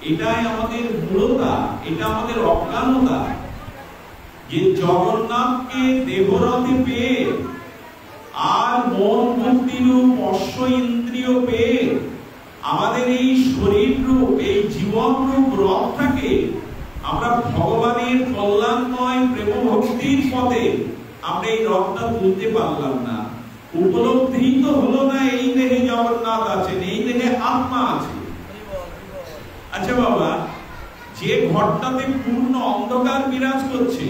এটাই আমাদের মূলতা, এটা আমাদের অজ্ঞানতা যে জগন্নাথকে দেহরথে পেয়ে আর মন বুদ্ধি রূপ অশ্ব ইন্দ্রিয় পেয়ে আমাদের এই শরীর রূপ এই জীবন রূপ রথটাকে আমরা ভগবানের কল্যাণময় প্রেম ভক্তির পথে আমরা এই রথটা তুলতে পারলাম না। উপলব্ধি তো হলো না এই দেহে জগন্নাথ আছেন, এই দেহে আত্মা আছে। আচ্ছা বাবা, যে ঘরটাতে পূর্ণ অন্ধকার বিরাজ করছে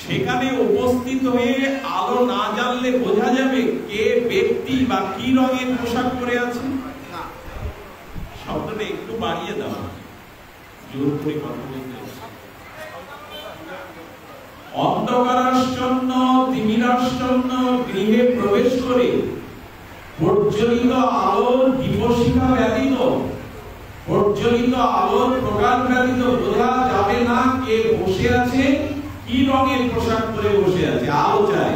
সেখানে উপস্থিত হয়ে আলো না জ্বাললে বোঝা যাবে কে ব্যক্তি বা কি রঙের পোশাক পরে আছে? শব্দটা একটু বাড়িয়ে দাও, জোর করে কথা বলতে। অন্ধকারাচ্ছন্ন তিমিরাচ্ছন্ন গৃহে প্রবেশ করে প্রজ্বলিত আলোর দীপশিখা ব্যতীত, প্রজ্বলিত আলোর প্রকাশ ব্যতীত বোঝা যাবে না কে বসে আছে, কি রঙের পোশাক পরে বসে আছে। আলো চাই।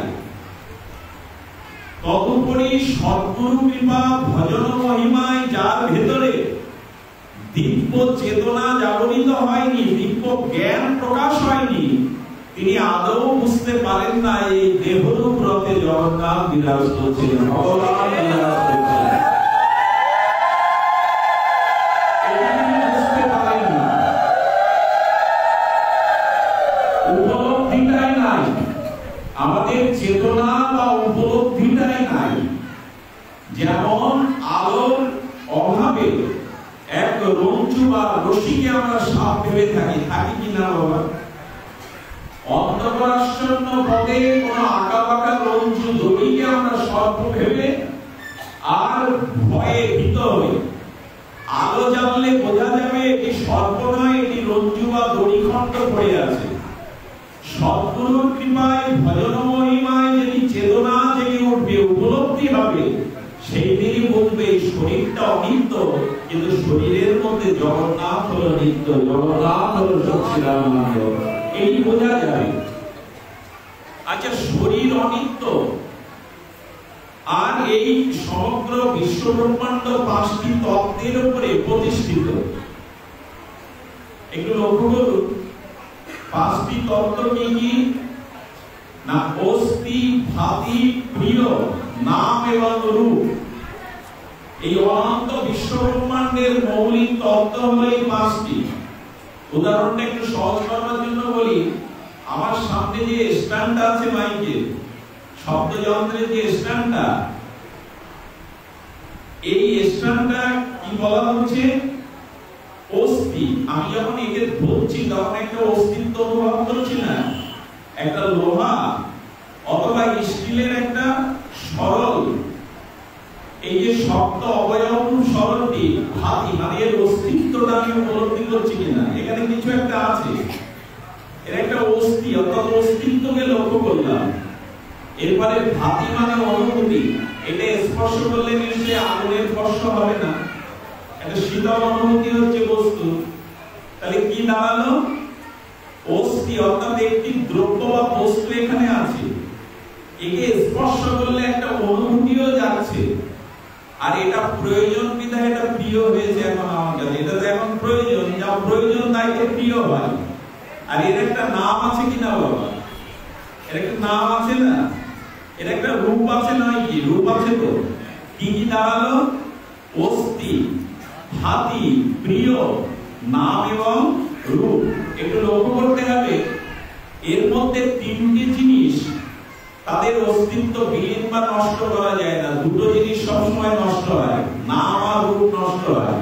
তদুপরি সদ্গুরু কৃপা ভজন মহিমায় যার ভেতরে দিব্য চেতনা জাগরিত হয়নি, দিব্য জ্ঞান প্রকাশ হয়নি, তিনি আদৌ বুঝতে পারেন না এই দেহরূপ রথে জগন্নাথ বিরাজ করছেন, ভগবান বিরাজ করছেন। বুঝতে পারেন না, উপলব্ধিটাই নাই, আমাদের চেতনা বা উপলব্ধিটাই নাই। যেমন আলোর অভাবে এক রঞ্জু বা রশিকে আমরা সাপ ভেবে থাকি, থাকি কিনা বাবা? অন্ধকারাচ্ছন্ন পথে কোন আঁকা বাঁকা রঞ্জু দড়িকে আমরা সর্প ভেবে আর ভয়ে ভীত হই। আলো জ্বাললে বোঝা যাবে এটি সর্প নয়, এটি রঞ্জু বা দড়িখণ্ড পড়ে আছে। সদ্গুরুর কৃপায় ভজন মহিমায় যদি চেতনা জেগে উঠবে, উপলব্ধি হবে, সেই দিনই বুঝবে এই শরীরটা অনিত্য, কিন্তু শরীরের মধ্যে জগন্নাথ হলো নিত্য, জগন্নাথ হলো সচ্চিদানন্দ, এই বোঝা যাবে। আচ্ছা, শরীর অনিত্য আর এই সমগ্র বিশ্ব ব্রহ্মাণ্ড 5টি তত্ত্বের উপরে প্রতিষ্ঠিত। একটু লক্ষ্য করুন, 5টি তত্ত্ব কি কি? না অস্থি, ভাতি, প্রিয়, নাম এবং রূপ। এই অনন্ত বিশ্ব ব্রহ্মাণ্ডের মৌলিক তত্ত্ব হলো এই 5টি। উদাহরণটা একটু সহজ করার জন্য বলি, আমার সামনে যে স্ট্যান্ডটা আছে মাইকের, শব্দযন্ত্রের যে স্ট্যান্ডটা, এই স্ট্যান্ডটা কি বলা হচ্ছে? অস্থি। আমি যখন একে ধরছি তখন একটা অস্তিত্ব অনুভব করছি না? একটা লোহা অথবা স্টিলের একটা সরল, এই যে শক্ত অবয়ব সরলটি ভাতি, মানে এর অস্তিত্বটা আমি উপলব্ধি করছি কিনা? এখানে কিছু একটা আছে, এর একটা অস্থি অর্থাৎ অস্তিত্বকে লক্ষ্য করলাম। এরপরে ভাতি মানে অনুভূতি, এটা স্পর্শ করলে নিশ্চয়ই আগুনের স্পর্শ হবে না, একটা শীতল অনুভূতি হচ্ছে বস্তু। তাহলে কি দাঁড়ালো? অস্থি অর্থাৎ একটি দ্রব্য বা বস্তু এখানে আছে, একে স্পর্শ করলে একটা অনুভূতিও যাচ্ছে, আর এটা প্রয়োজন বিধায় এটা প্রিয় হয়েছে এখন আমার কাছে। এটা তো এখন প্রয়োজন, যা প্রয়োজন তাই তো প্রিয় হয়। আর এর একটা নাম আছে কিনা বাবা? এর একটা নাম আছে না? এর একটা রূপ আছে নয় কি? রূপ আছে তো। কি কি দাঁড়ালো? অস্থি, ভাতি, প্রিয়, নাম এবং রূপ। একটু লক্ষ্য করতে হবে, এর মধ্যে 3টি জিনিস তাদের অস্তিত্ব বিলীন বা নষ্ট করা যায় না। দুটো জিনিস সবসময় নষ্ট হয়, নাম আর রূপ নষ্ট হয়।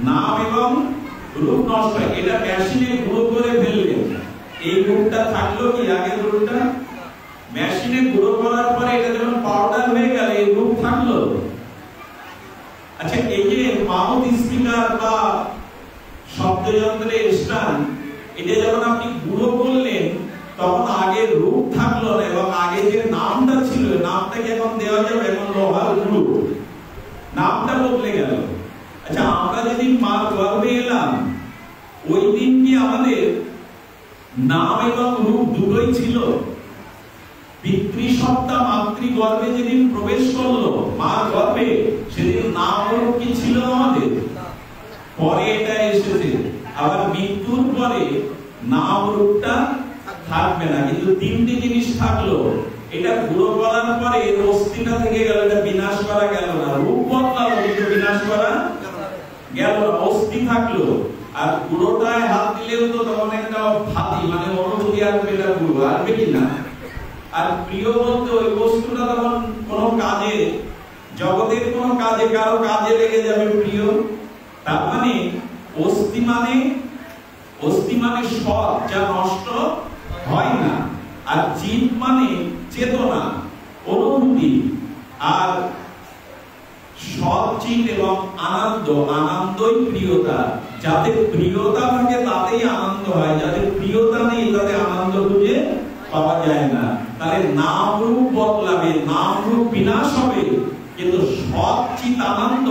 নাম এবং রূপ নষ্ট হয়। এটা মেশিনে গুঁড়ো করে ফেললে এই রূপটা থাকলো কি? আগের রূপটা মেশিনে গুঁড়ো করার পরে এটা যখন পাউডার হয়ে গেল, এই রূপ থাকলো? আচ্ছা, এই যে মাউথ স্পিকার বা শব্দযন্ত্রের স্ট্যান্ড, এটা যখন আপনি গুঁড়ো করলেন তখন আগের রূপ থাকলো না, এবং আগে যে নামটা ছিল নামটাকে এখন দেওয়া যাবে, এখন লোহার গুঁড়ো, নামটা বদলে গেল। আচ্ছা, আমরা যেদিন মার গর্ভে এলাম ওই দিন কি আমাদের নাম এবং রূপ দুটোই ছিল? পিতৃসত্তা মাতৃগর্ভে যেদিন প্রবেশ করলো মার গর্ভে, সেদিন নাম রূপ কি ছিল আমাদের? পরে এটা এসেছে। আবার মৃত্যুর পরে নাম রূপটা থাকবে না, কিন্তু তিনটি জিনিস থাকলো। এটা গুঁড়ো করার পরে অস্থিটা থেকে গেল, এটা বিনাশ করা গেল না। রূপ বদলালো কিন্তু বিনাশ করা গেল না, অস্থি থাকলো। আর গুঁড়োটায় হাত দিলেও তো তখন একটা ভাতি মানে অনুভূতি আসবে, এটা গুঁড়ো আসবে কিনা। আর প্রিয় বলতে ওই বস্তুটা তখন কোনো কাজে, জগতের কোনো কাজে, কারো কাজে লেগে যাবে প্রিয়। তার মানে অস্থি মানে সৎ, যা নষ্ট হয় না। আর চিত মানে চেতনা, অনুভূতি। আর সৎ চিত এবং আনন্দই প্রিয়তা। যাতে প্রিয়তা থাকে তাতেই আনন্দ হয়, যাতে প্রিয়তা নেই তাতে আনন্দ খুঁজে পাওয়া যায় না। তাহলে নাম রূপ বদলাবে, নাম রূপ বিনাশ হবে, কিন্তু সৎ চিত আনন্দ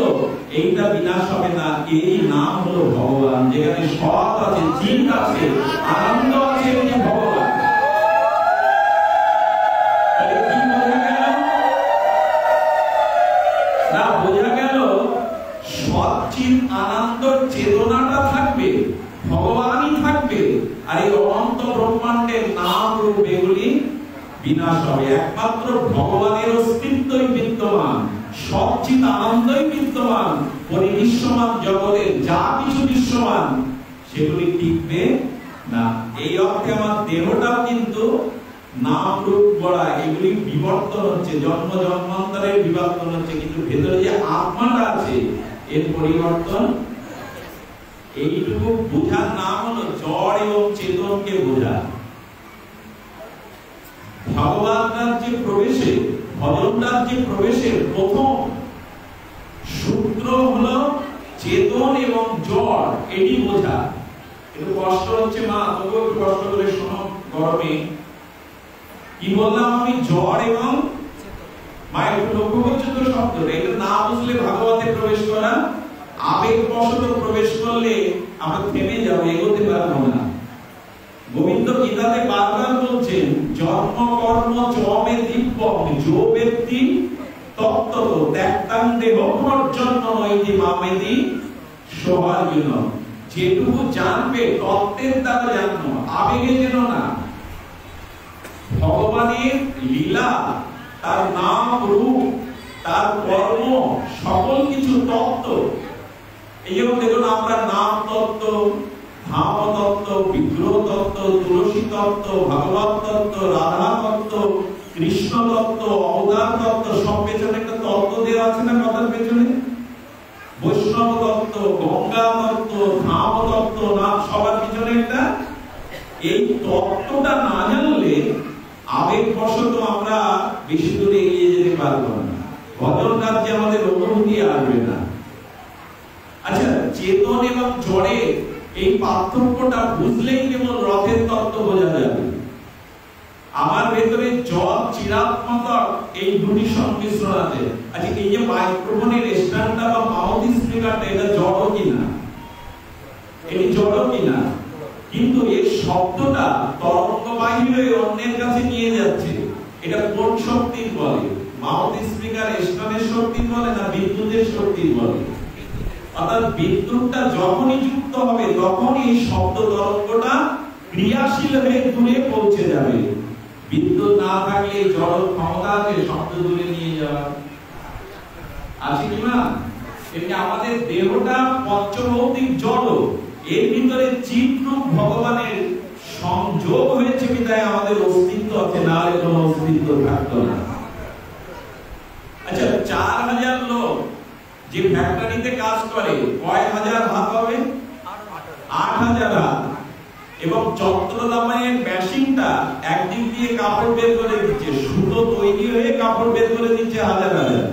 এইটা বিনাশ হবে না। এই নাম হলো ভগবান। যেখানে সৎ আছে, চিত আছে, আনন্দ আছে, উনি ভগবান। তাহলে কি বোঝা গেল? না, বোঝা গেল সৎ চিত আনন্দ চেতনাটা থাকবে, ভগবানই থাকবে। আর এই অনন্ত ব্রহ্মাণ্ডের নাম রূপ এগুলি বিনাশ হবে। একমাত্র ভগবানের অস্তিত্বই বিদ্যমান, সচ্চিত আনন্দই বিদ্যমান। পরিদৃশ্যমান জগতের যা কিছু দৃশ্যমান সেগুলি টিকবে না। এই অর্থে আমার দেহটাও কিন্তু নাম রূপ গড়া, এগুলি বিবর্তন হচ্ছে, জন্ম জন্মান্তরের বিবর্তন হচ্ছে, কিন্তু ভেতরে যে আত্মাটা আছে এর পরিবর্তন। এইটুকু বোঝার নাম হলো জড় এবং চেতনকে বোঝা। ভগবান রাজ্যে প্রবেশে, ভজন রাজ্যে প্রবেশের প্রথম সূত্র হলো চেতন এবং জড়, এটি বোঝা। একটু কষ্ট হচ্ছে মা, তবুও একটু কষ্ট করে শোনো গরমে। কি বললাম আমি? জড় এবং মা, একটু লক্ষ্য করছো তো শব্দটা? এটা না বুঝলে ভাগবতে প্রবেশ করা, আবেগবশত প্রবেশ করলে আমরা থেমে যাবো, এগোতে পারবো না। গোবিন্দ গীতাতে বারবার বলছেন, জন্ম কর্ম চমে দিব্যং যো ব্যক্তি তত্ত্বত ত্যাক্তাং দেহ পর্যন্ত নৈতি মামেতি সহার্জুন। যেটুকু জানবে তত্ত্বের দ্বারা জানো, আবেগে যেন না। ভগবানের লীলা, তার নাম রূপ, তার কর্ম, সকল কিছু তত্ত্ব। এই জন্য দেখুন আমরা নাম তত্ত্ব, ধাম তত্ত্ব, বিগ্রহ তত্ত্ব, তুলসী তত্ত্ব, ভাগবত তত্ত্ব, রাধা তত্ত্ব, কৃষ্ণ তত্ত্ব, অবতার তত্ত্ব, সব পেছনে একটা তত্ত্ব দেওয়া আছে না কথার পেছনে? বৈষ্ণব তত্ত্ব, গঙ্গা তত্ত্ব, ধাম তত্ত্ব, না সবার পিছনে একটা। এই তত্ত্বটা না জানলে আবেগবশত আমরা বেশি দূরে এগিয়ে যেতে পারবো না, ভজন কার্যে আমাদের অনুভূতি আসবে না। আচ্ছা, চেতন এবং জড়ে এই পার্থক্যটা বুঝলেই কেবল রথের তত্ত্ব বোঝা যাবে। আমার ভেতরে জল চিরাত্মক, এই দুটি সংমিশ্রণ আছে। আচ্ছা, এই যে মাইক্রোফোনের স্ট্যান্ডটা বা মাউথ স্পিকারটা, এটা জড় কিনা? এটি জড় কিনা? কিন্তু এই শব্দটা তরঙ্গবাহী হয়ে অন্যের কাছে নিয়ে যাচ্ছে। এটা কোন শক্তির বলে? মাউথ স্পিকার স্ট্যান্ডের শক্তি বলে না বিদ্যুতের শক্তি বলে? অর্থাৎ বিদ্যুৎটা যখনই যুক্ত হবে তখনই এই শব্দ তরঙ্গটা ক্রিয়াশীল হয়ে দূরে পৌঁছে যাবে। বিদ্যুৎ না থাকলে জড় ক্ষমতা আছে শব্দ দূরে নিয়ে যাওয়া, আছে কি না? এমনি আমাদের দেহটা পঞ্চভৌতিক জড়, এর ভিতরে চিত্রূপ ভগবানের সংযোগ হয়েছে বিধায় আমাদের অস্তিত্ব আছে, না হলে কোনো অস্তিত্ব থাকতো না। আচ্ছা, 4000 লোক যে ফ্যাক্টরিতে কাজ করে, কয় হাজার হাত হবে? 8000 হাত। এবং যন্ত্রদামানের মেশিনটা একদিক দিয়ে কাপড় বের করে দিচ্ছে, সুতো তৈরি হয়ে কাপড় বের করে দিচ্ছে হাজার হাজার।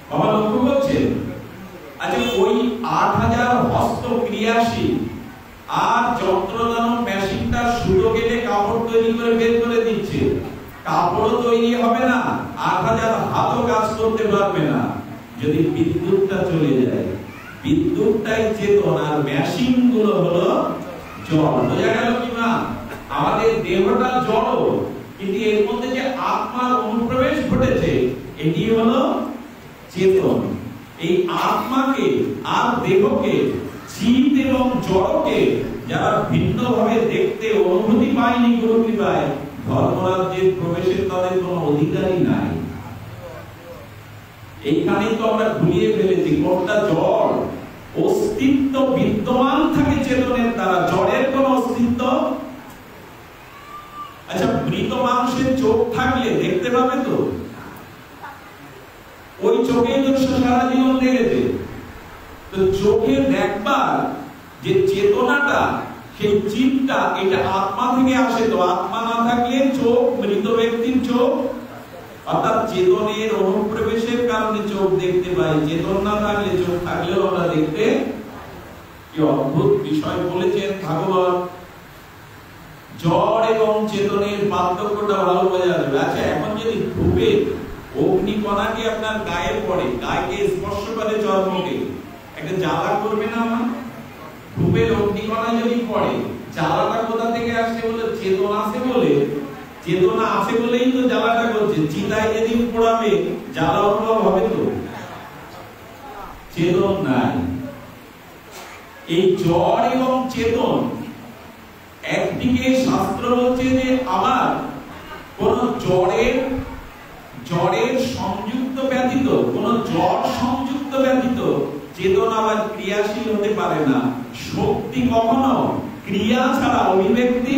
বাবা লক্ষ্য করছেন? আচ্ছা, ওই 8000 হস্ত ক্রিয়াশীল, আর যন্ত্রদান মেশিনটা সুতো কেটে কাপড় তৈরি করে বের করে দিচ্ছে। কাপড়ও তৈরি হবে না, 8000 হাতও কাজ করতে পারবে না যদি বিদ্যুৎটা চলে যায়। বিদ্যুৎটাই চেতন, আর মেশিন গুলো হলো জড়। বোঝা গেল কি না? আমাদের দেহটা জড়, কিন্তু এর মধ্যে যে আত্মার অনুপ্রবেশ ঘটেছে এটি হলো চেতন। এই আত্মাকে আর দেহকে, চিত এবং জড়কে যারা ভিন্নভাবে দেখতে অনুভূতি পায়নি গুরু কৃপায়, ধর্মরাজ্যের প্রবেশের তাদের কোনো অধিকারই নাই। এইখানেই তো আমরা ভুলিয়ে ফেলেছি কোনটা জড়। অস্তিত্ব বিদ্যমান থাকে চেতনের দ্বারা, জড়ের কোন অস্তিত্ব। আচ্ছা, মৃত মানুষের চোখ থাকলে দেখতে পাবে তো? ওই চোখেই তো সারা জীবন দেখেছে। তো চোখে দেখবার যে চেতনাটা, সেই চিন্তা, এটা আত্মা থেকে আসে। তো আত্মা না থাকলে চোখ, মৃত ব্যক্তির চোখ, অর্থাৎ চেতনের অনুপ্রবেশের কারণে চোখ দেখতে পাই। চেতন না থাকলে, চোখ থাকলেও আমরা দেখতে। কি অদ্ভুত বিষয় বলেছেন ভাগবত। জড় এবং চেতনের পার্থক্যটা ভালো বোঝা যাবে। আচ্ছা, এখন যদি ধূপে অগ্নিকণাকে আপনার গায়ে পড়ে, গায়ে স্পর্শ করে চর্মকে, একটা জ্বালা করবে না? আমার ধূপের অগ্নিকণা যদি পড়ে, জ্বালাটা কোথা থেকে আসছে? বলে চেতনা আছে বলে, চেতনা আছে বলেই তো জ্বালাটা করছে। চিতায় যেদিন পোড়াবে জ্বালা অনুভব হবে তো? চেতন নাই। এই জড় এবং চেতন, একদিকে শাস্ত্র বলছে যে আবার কোন জড়ের সংযুক্ত ব্যতীত, কোন জড় সংযুক্ত ব্যতীত চেতন আবার ক্রিয়াশীল হতে পারে না। শক্তি কখনো ক্রিয়া ছাড়া অভিব্যক্তি।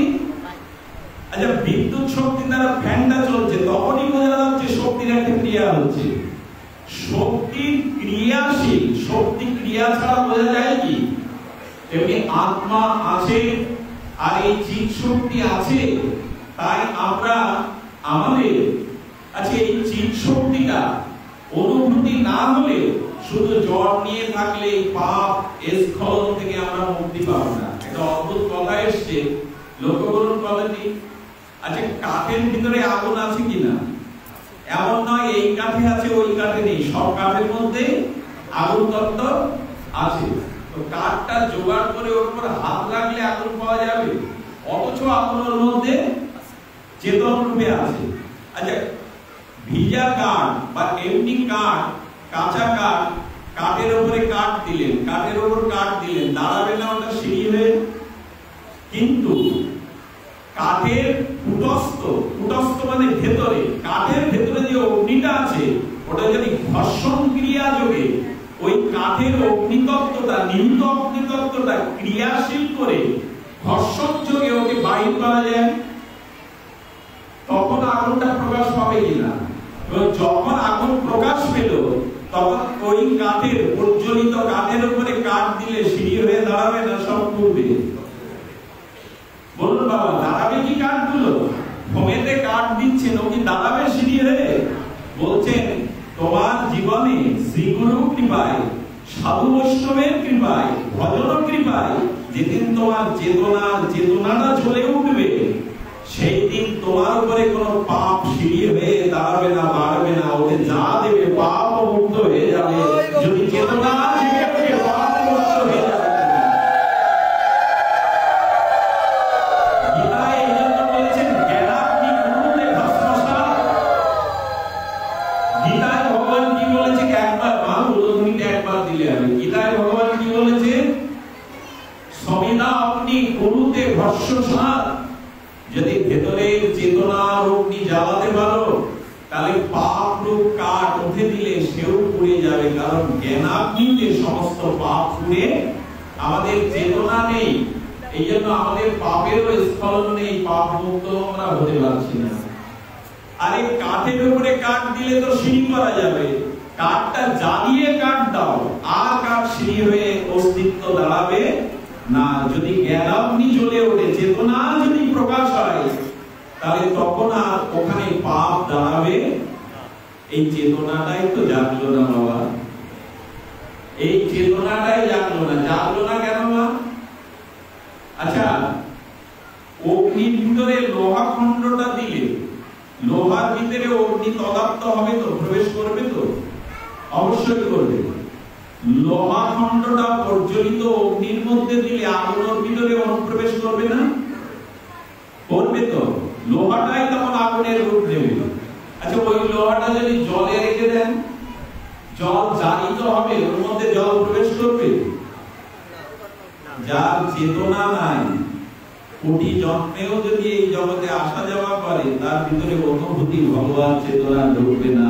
আচ্ছা, বিদ্যুৎ শক্তি দ্বারা ফ্যানটা চলছে, তখনই বোঝা যাচ্ছে শক্তির একটা ক্রিয়া হচ্ছে। শক্তি ক্রিয়াশীল, শক্তি ক্রিয়া ছাড়া বোঝা যায় কি? তেমনি আত্মা আছে আর এই চিৎ শক্তি আছে, তাই আমরা আমাদের এই চিৎ শক্তিটা অনুভূতি না হলে, শুধু জড় নিয়ে থাকলে পাপ স্খলন থেকে আমরা মুক্তি পাবো না। এটা অদ্ভুত কথা এসছে, লক্ষ্য করুন কথাটি। আচ্ছা, কাঠের ভিতরে আগুন আছে কিনা? এমন নয় এই কাঠে আছে ওই কাঠে নেই, সব কাঠের মধ্যে আগুন তত্ত্ব আছে। তো কাঠটা জোগাড় করে ওর উপর হাত রাখলে আগুন পাওয়া যাবে, অথচ আগুনের মধ্যে চেতন রূপে আছে। আচ্ছা, ভিজা কাঠ বা এমনি কাঠ, কাঁচা কাঠ, কাঠের উপরে কাঠ দিলেন, কাঠের উপর কাঠ দিলেন, দাঁড়াবে না ওটা সিঁড়ি হয়ে? কিন্তু কাঠের কুটস্থ মানে ভেতরে, কাঠের ভেতরে যে অগ্নিটা আছে, ওটা যদি ঘর্ষণ ক্রিয়া যোগে ওই কাঠের অগ্নিতত্ত্বটা, নিহিত অগ্নিতত্ত্বটা ক্রিয়াশীল করে ঘর্ষণ যোগে ওকে বাহির করা যায়, তখন আগুনটা প্রকাশ পাবে কিনা? যখন আগুন প্রকাশ পেল, তখন ওই কাঠের, প্রজ্বলিত কাঠের উপরে কাঠ দিলে সিঁড়ি হয়ে দাঁড়াবে না? সব পূর্বে বলুন বাবা, দাঁড়াবে কি কাঠগুলো? হোমেতে কাঠ দিচ্ছেন, ও কি দাঁড়াবে সিঁড়ি হয়ে? বলছেন তোমার জীবনে শ্রীগুরু কৃপায়, সাধু বৈষ্ণবের কৃপায়, ভজন কৃপায় যেদিন তোমার চেতনাটা জ্বলে উঠবে, সেই দিন তোমার উপরে কোনো পাপ সিঁড়ি হয়ে দাঁড়াবে না, বাড়বে না। ওকে যা দেবে পাপ মুক্ত হয়ে যাবে, যদি চেতনা জেগে পাপ মুক্ত হয়ে যাবে। গীতায় এই জন্য বলেছেন জ্ঞানাগ্নি কুরুতে ভস্মসাৎ। গীতায় ভগবান কি বলেছে? একবার উদাহরণটা একবার দিলে হবে। গীতায় ভগবান কি বলেছে? সমিধা অগ্নি কুরুতে ভস্মসাৎ। যদি ভেতরের চেতনার অগ্নি জ্বালাতে পারো, তাহলে পাপ রূপ কাঠ উঠে দিলে সেও পুড়ে যাবে। কারণ জ্ঞানাগ্নিতে সমস্ত পাপ পুড়ে, আমাদের চেতনা নেই, এই জন্য আমাদের পাপেরও স্খলন নেই, পাপ মুক্ত আমরা হতে পারছি না। আর এই কাঠের উপরে কাঠ দিলে তো সিঁড়ি করা যাবে, কাঠটা জ্বালিয়ে কাঠ দাও, আর কাঠ সিঁড়ি হয়ে অস্তিত্ব দাঁড়াবে না। যদি জ্ঞানাগ্নি জ্বলে ওঠে, চেতনা যদি প্রকাশ হয়, তাহলে তখন আর ওখানে পাপ দাঁড়াবে। এই চেতনাটাই তো জাগলো না বাবা, এই চেতনাটাই জাগলো না। জাগলো না কেন মা? আচ্ছা, অগ্নির ভিতরে লোহা খণ্ডটা দিলে, লোহার ভিতরে অগ্নি তদাপ্ত হবে তো, প্রবেশ করবে তো? অবশ্যই করবে। লোহা খণ্ডটা প্রজ্বলিত অগ্নির মধ্যে দিলে আগুনের ভিতরে অনুপ্রবেশ করবে না? করবে তো। লোহাটাই তখন আগুনের রূপ নেবে। আচ্ছা, ওই লোহাটা যদি জলে রেখে দেন, জল জারিত হবে, ওর মধ্যে জল প্রবেশ করবে? যার চেতনা নাই, কোটি জন্মেও যদি এই জগতে আসা যাওয়া করে, তার ভিতরে অনুভূতি ভগবান চেতনা ঢুকবে না।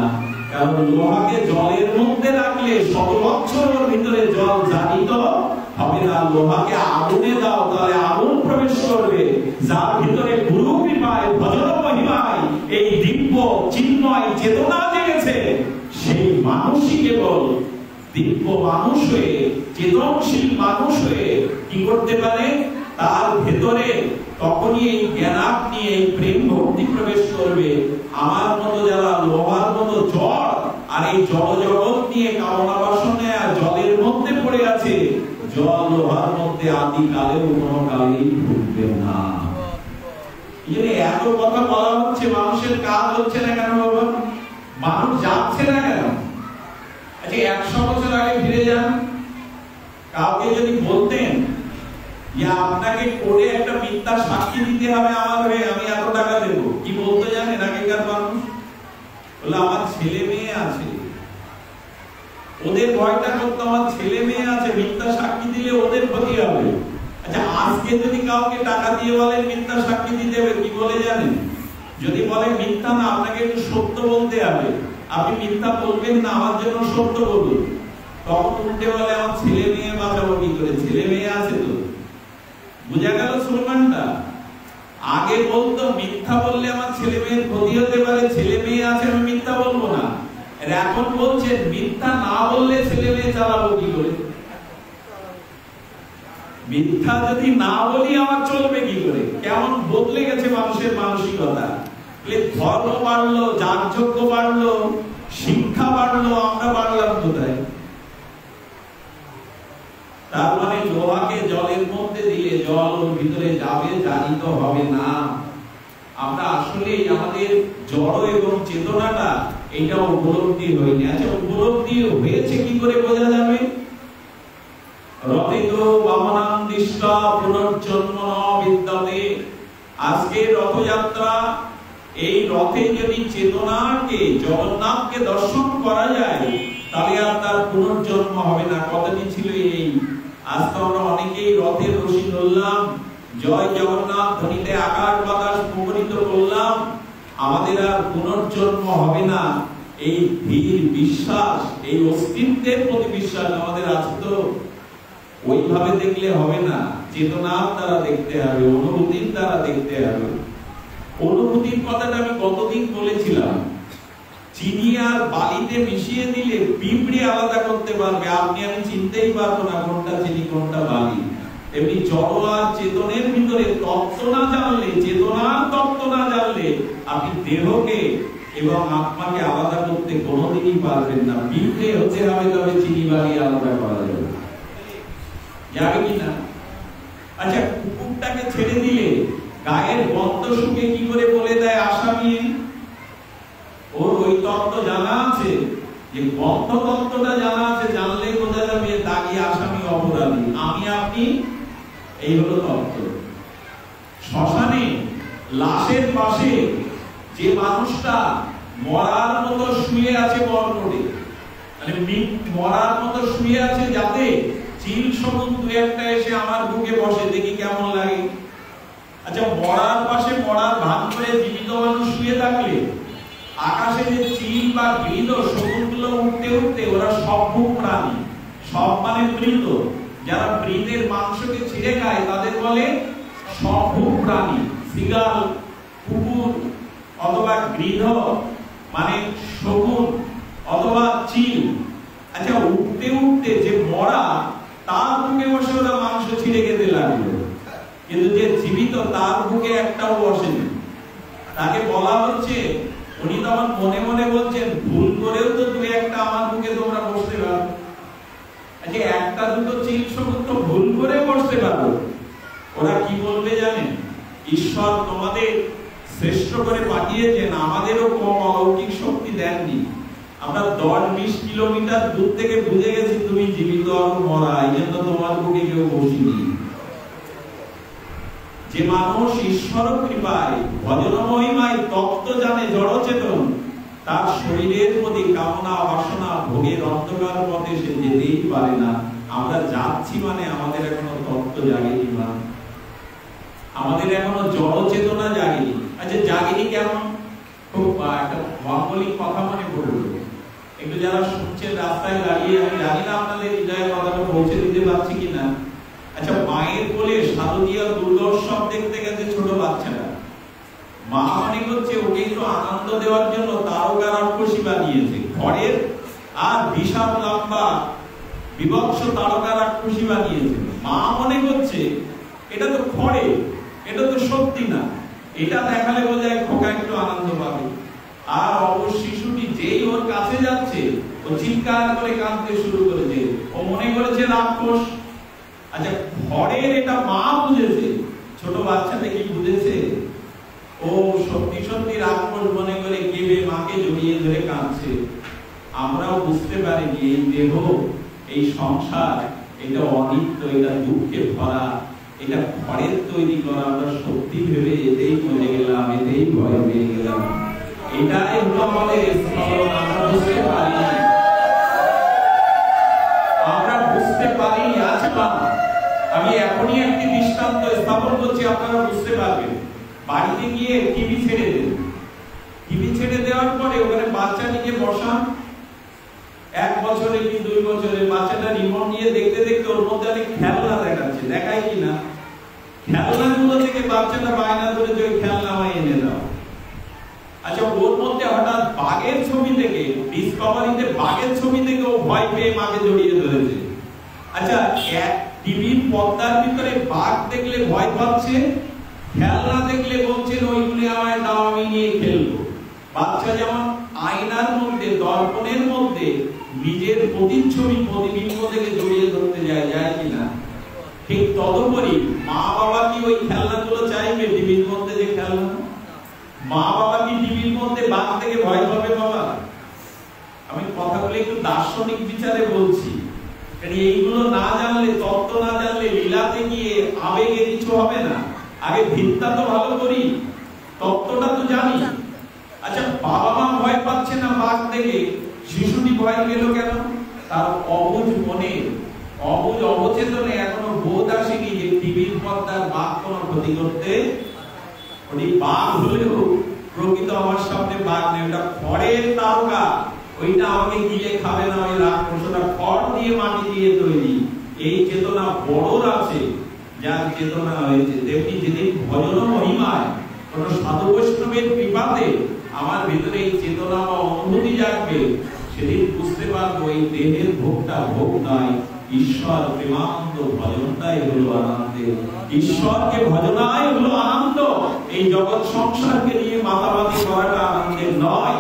কারণ লোহাকে জলের মধ্যে রাখলে 100 বছর ওর ভিতরে জল জারিত হবে না। লোহাকে আগুনে দাও, তাহলে আগুন প্রবেশ করবে। যার ভিতরে গুরু কৃপায়, ভজন মহিমায় এই দিব্য চিন্ময় চেতনা জেগেছে, সেই মানুষই কেবল দিব্য মানুষ হয়ে, চেতনশীল মানুষ হয়ে কি করতে পারে? তার ভেতরে তখনই এই জ্ঞানাগ্নি, এই প্রেম ভক্তি প্রবেশ করবে। আমার মতো যারা লোহার মতো জড় আর এই জড় জগৎ নিয়ে কামনা বাসনে আর জলের মধ্যে পড়ে আছে, জল লোহার মধ্যে আদিকালেও কোনো কালেই ঢুকবে না। এত কথা বলা হচ্ছে, মানুষের কাজ হচ্ছে না কেন বাবা? মানুষ যাচ্ছে না কেন? আচ্ছা 100 বছর আগে ফিরে যান, কাউকে যদি বলতেন যে আপনাকে কোর্টে একটা মিথ্যা সাক্ষী দিতে হবে আমার হয়ে, আমি এত টাকা দেব, কি বলতে জানেন আগেকার মানুষ? বলে আমার ছেলে মেয়ে আছে। ওদের ভয়টা করতো, আমার ছেলে মেয়ে আছে, মিথ্যা সাক্ষী দিলে ওদের ক্ষতি হবে। আচ্ছা আজকে যদি কাউকে টাকা দিয়ে বলেন মিথ্যা সাক্ষী দিতে হবে, কি বলে জানেন? যদি বলে মিথ্যা না, আপনাকে একটু সত্য বলতে হবে, আপনি মিথ্যা বলবেন না, আমার জন্য সত্য বলুন। তখন উল্টে বলে আমার ছেলে মেয়ে বাঁচাবো কি করে? ছেলে মেয়ে আছে তো। বুঝা গেল স্লোগানটা? আগে বলতো মিথ্যা বললে আমার ছেলে মেয়ের ক্ষতি হতে পারে, ছেলে মেয়ে আছে আমি মিথ্যা বলবো না। এখন বলছেন মিথ্যা না বললে ছেলে মেয়ে চালাবো কি করে? মিথ্যা যদি না বলি আমার চলবে কি করে? কেমন বদলে গেছে মানুষের মানসিকতা। ধর্ম বাড়লো, যাগযজ্ঞ বাড়লো, শিক্ষা বাড়লো, আমরা বাড়লাম কোথায়? তার মানে লোহাকে জলের মধ্যে দিলে জল ওর ভিতরে যাবে, জারিত হবে না। আমরা আসলে আমাদের জড় এবং চেতনাটা এটা উপলব্ধি হয়নি। আচ্ছা উপলব্ধি হয়েছে কি করে বোঝা যাবে? রথিত বামনাং দৃষ্টা পুনর্জন্ম ন বিদ্যতে। আজকে রথযাত্রা, এই রথে যদি চেতনাকে, জগন্নাথকে দর্শন করা যায়, তাহলে আর তার পুনর্জন্ম হবে না। কথাটি ছিল এই। আজ তো আমরা অনেকেই রথের রশি ধরলাম, জয় জগন্নাথ ধ্বনিতে আকাশ বাতাস মুখরিত করলাম, আমাদের আর পুনর্জন্ম হবে না। এই ধীর বিশ্বাস, এই অস্তিত্বের প্রতি বিশ্বাস আমাদের আছে তো? ওইভাবে দেখলে হবে না, চেতনার দ্বারা দেখতে হবে, অনুভূতির দ্বারা দেখতে হবে। অনুভূতির কথাটা আমি কতদিন বলেছিলাম, চিনি আর বালিতে মিশিয়ে দিলে পিঁপড়ে আলাদা করতে পারবে, আপনি আমি চিনতেই পারবো না কোনটা চিনি কোনটা বালি। এমনি জড় আর চেতনের ভিতরে তত্ত্ব না জানলে, চেতনার তত্ত্ব না জানলে আপনি দেহকে এবং আত্মাকে আলাদা করতে কোনোদিনই পারবেন না। পিঁপড়ে হতে হবে, তবে চিনি বালি আলাদা করা যাবে, যাবে কিনা? আচ্ছা কুকুরটাকে ছেড়ে দিলে গায়ের গন্ধ শুকে কি করে বলে দেয় আসামি? ওর ওই তত্ত্ব জানা আছে, যে গন্ধ তত্ত্বটা জানা আছে, জানলে বোঝা যাবে দাগি আসামি অপরাধী, আমি আপনি, এই হলো তত্ত্ব। শ্মশানে লাশের পাশে যে মানুষটা মরার মতো শুয়ে আছে বর্ণরে, মানে মরার মতো শুয়ে আছে, যাতে চিল শকুন দু একটা এসে আমার বুকে বসে, দেখি কেমন লাগে। আচ্ছা মরার পাশে মরার ভান করে জীবিত মানুষ শুয়ে থাকলে আকাশে যে চিল বা গৃহীত শকুনগুলো উঠতে উঠতে, ওরা সব প্রাণী, সব মানে মৃত, যারা মৃতের মাংসকে ছিঁড়ে খায় তাদের বলে সভুক প্রাণী। সিগাল, কুকুর অথবা গৃহ মানে শকুন অথবা চিল। আচ্ছা উঠতে উঠতে যে মরা, তার বুকে বসে ওরা মাংস ছিঁড়ে খেতে লাগলো, কিন্তু যে জীবিত তার বুকে একটাও বসেনি। তাকে বলা হচ্ছে, উনি তখন মনে মনে বলছেন ভুল করেও তো দু একটা আমার বুকে তোমরা বসতে পারো। আচ্ছা একটা দুটো চিল শকুন তো ভুল করে বসতে পারো, ওরা কি বলবে জানেন? ঈশ্বর তোমাদের শ্রেষ্ঠ করে পাঠিয়েছেন, আমাদেরও কম অলৌকিক শক্তি দেননি। আমরা 10-20 কিলোমিটার দূর থেকে বুঝে গেছি তুমি জীবিত আর মরা, এই জন্য তোমার বুকে কেউ বসিনি। যে মানুষ ঈশ্বর কৃপায়, ভজন মহিমায় তত্ত্ব জানে, জড়চেতন, তার শরীরের প্রতি কামনা বাসনা ভোগের অন্ধকার পথে সে যেতেই পারে না। আমরা যাচ্ছি মানে আমাদের এখনো তত্ত্ব জাগেনি, আমাদের এখনো জড় চেতনা জাগেনি। আচ্ছা জাগেনি কেমন? খুব একটা মঙ্গলিক কথা মনে পড়ল, একটু যারা শুনছেন রাস্তায় দাঁড়িয়ে, আমি জানি না আপনাদের হৃদয়ের কথাটা পৌঁছে দিতে পারছি কিনা। আচ্ছা, মায়ের কোলে শারদীয় দুর্গোৎসব দেখতে গেছে ছোট বাচ্চারা, মা মনে করছে ওকে একটু আনন্দ দেওয়ার জন্য তারকা রাক্ষসী বানিয়েছে ঘরের, আর বিশাল লম্বা বিভৎস তারকা রাক্ষসী বানিয়েছে। মা মনে করছে এটা তো খড়ে, এটা তো সত্যি না, এটা দেখালে বোঝায় খোকা একটু আনন্দ পাবে। আর অবশ্য শিশুটি যেই ওর কাছে যাচ্ছে ও চিৎকার করে কাঁদতে শুরু করেছে, ও মনে করেছে রাক্ষস। আচ্ছা, ঘরের এটা মা বুঝেছে, ছোট বাচ্চাটা কি বুঝেছে? ও সত্যি সত্যি রাক্ষস মনে করে কেঁদে মাকে জড়িয়ে ধরে কাঁদছে। আমরাও বুঝতে পারি যে এই দেহ, এই সংসার, এটা অনিত্য, এটা দুঃখে ভরা, এটা ঘরের তৈরি করা। আমরা সত্যি ভেবে এতেই মরে গেলাম, এতেই ভয় পেয়ে গেলাম। এটাই হলো আমাদের স্থল। আমরা বুঝতে পারি, আমরা বুঝতে পারি। আচ্ছা, আমি এখনই একটি দৃষ্টান্ত স্থাপন করছি, আপনারা বুঝতে পারবেন। বাড়িতে গিয়ে টিভি ছেড়ে দেন, টিভি ছেড়ে দেওয়ার পরে ওখানে বাচ্চা নিয়ে বসান, 1 বছরে কি 2 বছরে বাচ্চাটা রিমোট নিয়ে দেখতে দেখতে ওর মধ্যে অনেক খেলনা দেখাচ্ছে, দেখায় কিনা? খেলনাগুলো থেকে বাচ্চাটা বায়না ধরে যে খেলনা আমায় এনে দাও। আচ্ছা, ওর মধ্যে হঠাৎ বাঘের ছবি থেকে, ডিসকভারিতে বাঘের ছবি থেকে ও ভয় পেয়ে মাকে জড়িয়ে ধরেছে। আচ্ছা, টিভির পর্দার ভিতরে বাঘ দেখলে ভয় পাচ্ছে, খেলনা দেখলে বলছেন ওইগুলি আমায় দাও, আমি নিয়ে খেলবো। বাচ্চা যেমন আয়নার মধ্যে, দর্পণের মধ্যে নিজের প্রতিচ্ছবি প্রতিবিম্ব থেকে জড়িয়ে ধরতে যায়, যায় কিনা? ঠিক তদুপরি মা বাবা কি ওই খেলনাগুলো চাইবে? টিভির মধ্যে যে খেলনা, মা বাবা কি টিভির মধ্যে বাঘ থেকে ভয় পাবে? বাবা, আমি কথাগুলো একটু দার্শনিক বিচারে বলছি, কারণ এইগুলো না জানলে, তত্ত্ব না জানলে লীলাতে গিয়ে আবেগে কিছু হবে না। আগে ভিত্তা তো ভালো করি, তত্ত্বটা তো জানি। আচ্ছা, বাবা মা ভয় পাচ্ছে না বাঘ দেখে, শিশুটি ভয় পেল কেন? তার অবুঝ মনে, অবুঝ অবচেতনে এখনো বোধ আসেনি যে টিভির পর্দার বাঘ কোনো ক্ষতি করতে। ওই বাঘ হলেও প্রকৃত আমার সামনে বাঘ নেই, ওটা খড়ের তারকা, ওইটা আমাকে গিলে খাবে না। ওই রাক্ষসটা খড় দিয়ে, মাটি দিয়ে তৈরি। এই চেতনা বড়র আছে, যার চেতনা হয়েছে। তেমনি যেদিন ভজন মহিমায়, কোন সাধু বৈষ্ণবের কৃপাতে আমার ভিতরে এই চেতনা বা অনুভূতি জাগবে, সেদিন বুঝতে পারবো এই দেহের ভোগটা ভোগ নয়, ঈশ্বর প্রেমানন্দ ভজনটাই হলো আনন্দের। ঈশ্বরকে ভজনাই হলো আনন্দ। এই জগৎ সংসারকে নিয়ে মাতামাতি করাটা আনন্দের নয়।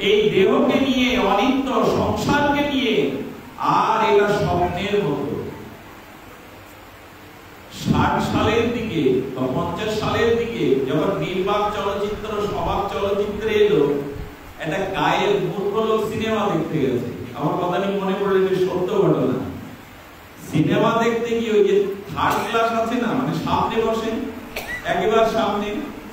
এই দেহকে নিয়ে, অনিত্য সংসারকে নিয়ে, আর এটা স্বপ্নের মতো। 60 সালের দিকে বা 50 সালের দিকে যখন নির্বাক চলচ্চিত্র, স্বভাব চলচ্চিত্রে এলো, একটা গায়ের মূর্খ লোক সিনেমা দেখতে গেছে। আমার কথা নিয়ে মনে পড়লো, যে সত্য ঘটনা। সিনেমা দেখতে গিয়ে ওই যে 3rd ক্লাস আছে না, মানে সামনে বসে, একেবারে সামনে,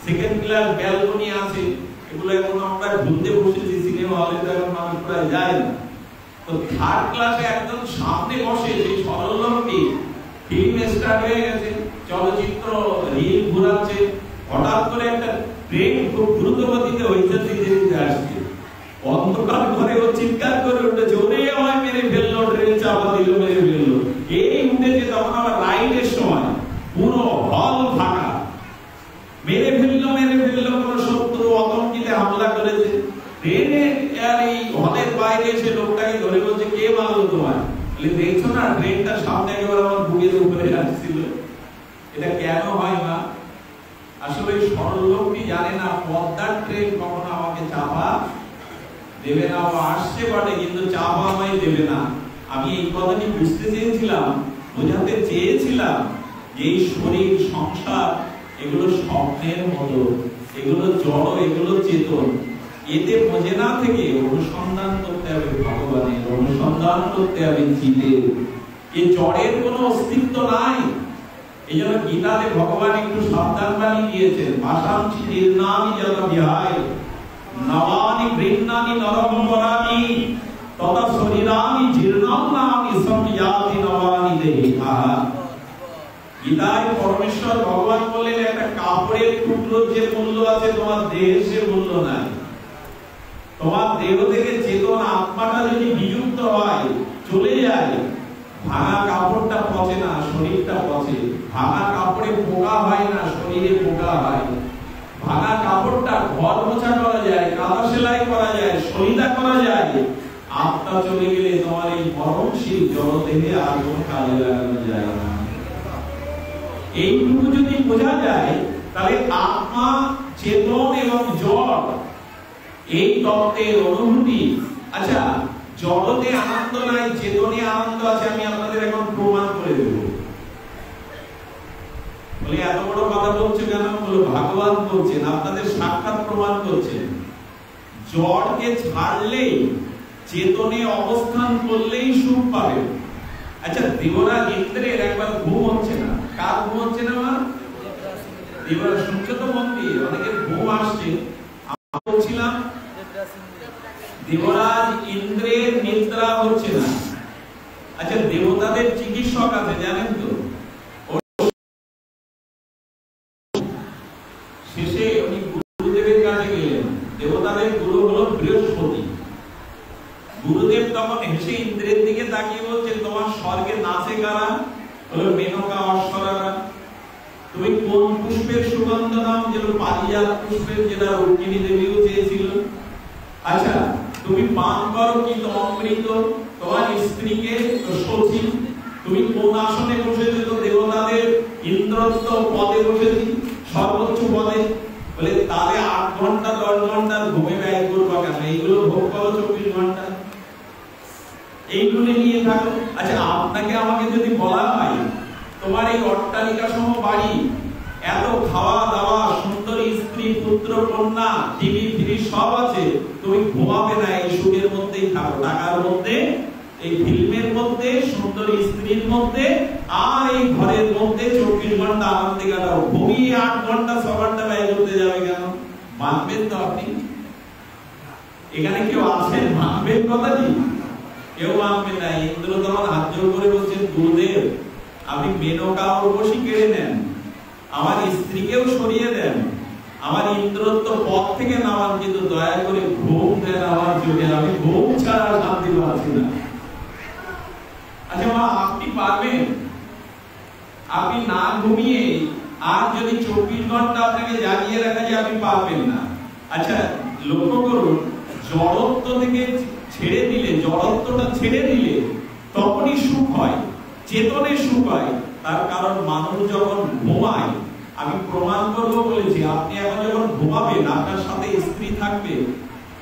2nd ক্লাস ব্যালকনি আছে, এগুলো এখন আমরা ঢুলতে বসেছি সিনেমা হলে, তো এখন মানুষ প্রায় যায় না। তো 3rd ক্লাসে একদম সামনে বসে সেই সরল লোকটি, ফিল্ম স্টার্ট হয়ে গেছে, চলচ্চিত্র রিল ঘুরাচ্ছে, হঠাৎ করে একটা ট্রেন খুব দ্রুত গতিতে হইচই দিতে আসছে। অন্ধকার ঘরে ও চিৎকার করে উঠেছে, ওরে আমায় মেরে ফেললো, ট্রেন চাপা দিল, মেরে ফেললো। এই উঠেছে তখন আবার রাইডের সময়, পুরো হল ফাঁকা। মেরে ফেললো, মেরে ফেললো, কোন শত্রু আতঙ্কিতে হামলা করেছে। ট্রেনে আর এই হলের বাইরে এসে লোকটাকে ধরে বলছে, কে মারলো তোমায়? দেখছো না, ট্রেনটা সামনে একেবারে আমার বুকের উপরে আসছিল। এটা কেন হয় না? আসলে সরল লোকটি জানে না পদ্মার ট্রেন কখনো আমাকে চাপা দেবে না। ও আসছে বটে, কিন্তু চাপা আমায় দেবে না। আমি এই কথাটি বুঝতে চেয়েছিলাম, বোঝাতে চেয়েছিলাম যে এই শরীর, সংসার, এগুলো স্বপ্নের মতো, এগুলো জড়, এগুলো চেতন। এতে বোঝে না থেকে অনুসন্ধান করতে হবে ভগবানের, অনুসন্ধান করতে হবে চিতের। এই জড়ের কোনো অস্তিত্ব নাই। এই জন্য গীতাতে ভগবান একটু সাবধান বাণী দিয়েছেন, ভাষাংশি নির্নামি যত বিহায় নবানি গৃহ্ণানি নরমপরানি তথা শরীরানি জীর্ণানি সম্যাতি নবানি দেহিকা। গীতায় পরমেশ্বর ভগবান বললেন একটা কাপড়ের টুকরো যে মূল্য আছে তোমার দেহের সে মূল্য নাই। তোমার দেহ থেকে চেতন আত্মাটা যদি বিযুক্ত হয়, চলে যায়, ভাঙা কাপড়টা পচে না, শরীরটা পচে। ভাঙা কাপড়ে পোকা হয় না, শরীরে পোকা হয়। ভাঙা কাপড়টা ঘর মোছা করা যায়, কাঁথা সেলাই করা যায়, সরিদা করা যায়। আত্মা চলে গেলে তোমার এই মরণশীল জড়দেহে আর কোনো কাজে লাগানো যায় না। এইটুকু যদি বোঝা যায়, তাহলে আত্মা, চেতন এবং জড় এই তত্ত্বের অনুভূতি। আচ্ছা, জড়তে আনন্দ নাই, চেতনে আনন্দ আছে, আমি আপনাদের এখন প্রমাণ করে দেব। বলে এত বড় কথা বলছে কেন? বলে ভগবান বলছেন, আপনাদের সাক্ষাৎ প্রমাণ করছেন। জড়কে ছাড়লে, চেতনে অবস্থান করলেই সুখ পাবে। আচ্ছা, দেবরাজ ইন্দ্রের একবার ঘুম হচ্ছে না। কার ঘুম হচ্ছে না? মা দেবরাজ, শুনছো তো মন্দির, অনেকের ঘুম আসছে। আমি বলছিলাম দেবরাজ ইন্দ্রের নিদ্রা হচ্ছে না। আচ্ছা, দেবতাদের চিকিৎসক আছে জানেন তো? শেষে উনি গুরুদেবের কাছে গেলেন। দেবতাদের গুরু হলো বৃহস্পতি। গুরুদেব তখন হেসে ইন্দ্রের দিকে তাকিয়ে বলছেন, তোমার স্বর্গে নাচে কারা? হলো মেনকা, অশ্বরারা। তুমি কোন পুষ্পের সুগন্ধ নাম? যেটা পারিজাত পুষ্পের, যেটা রুক্মিণী দেবীও চেয়েছিল। আচ্ছা, তুমি পান করো কি অমৃত? তোমার স্ত্রীকে শচী। তুমি কোন আসনে বসেছো? তো দেবতাদের ইন্দ্রত্ব পদে বসেছি, সর্বোচ্চ পদে। বলে তাহলে 8 ঘন্টা 10 ঘন্টা ঘুমে ব্যয় করবো কেন? এইগুলো ভোগ করো 24 ঘন্টা, এইগুলো নিয়ে থাকো। আচ্ছা, আপনাকে আমাকে যদি বলা হয় তোমার এই অট্টালিকা সম বাড়ি, এত খাওয়া দাওয়া, সুন্দরী স্ত্রী, পুত্র কন্যা, টিভি ফ্রি সব আছে, তুমি ঘুমাবে না, এই সুখের মধ্যেই থাকো, টাকার মধ্যে, এই ফিল্মের মধ্যে, সুন্দরী স্ত্রীর মধ্যে, আর এই ঘরের মধ্যে 24 ঘন্টা আনন্দে কাটাও। ঘুমিয়ে 8 ঘন্টা 6 ঘন্টা ব্যয় করতে যাবে কেন? মানবেন তো আপনি? এখানে কেউ আছেন মানবেন কথাটি? কেউ মানবেন না। ইন্দ্র তখন হাত জোর করে বলছেন, গুরুদেব আপনি মেনকা উর্বশী কেড়ে নেন, আমার স্ত্রীকেও সরিয়ে দেন, আমার ইন্দ্রত্ব পদ থেকে নামান, কিন্তু দয়া করে ঘুম দেন আমার চোখে, আমি ঘুম ছাড়া শান্তি পাচ্ছি না। আচ্ছা মা, আপনি পারবেন? আপনি না ঘুমিয়ে আর যদি 24 ঘন্টা আপনাকে জাগিয়ে রাখা যায়, আপনি পারবেন না। আচ্ছা, লক্ষ্য করুন, জড়ত্ব থেকে ছেড়ে দিলে, জড়ত্বটা ছেড়ে দিলে তখনই সুখ হয়, চেতনে সুখ হয়। তার কারণ মানুষ যখন ঘুমায়, আমি প্রমাণ করব বলেছি, আপনি এখন যখন ঘুমাবেন, আপনার সাথে স্ত্রী থাকবে,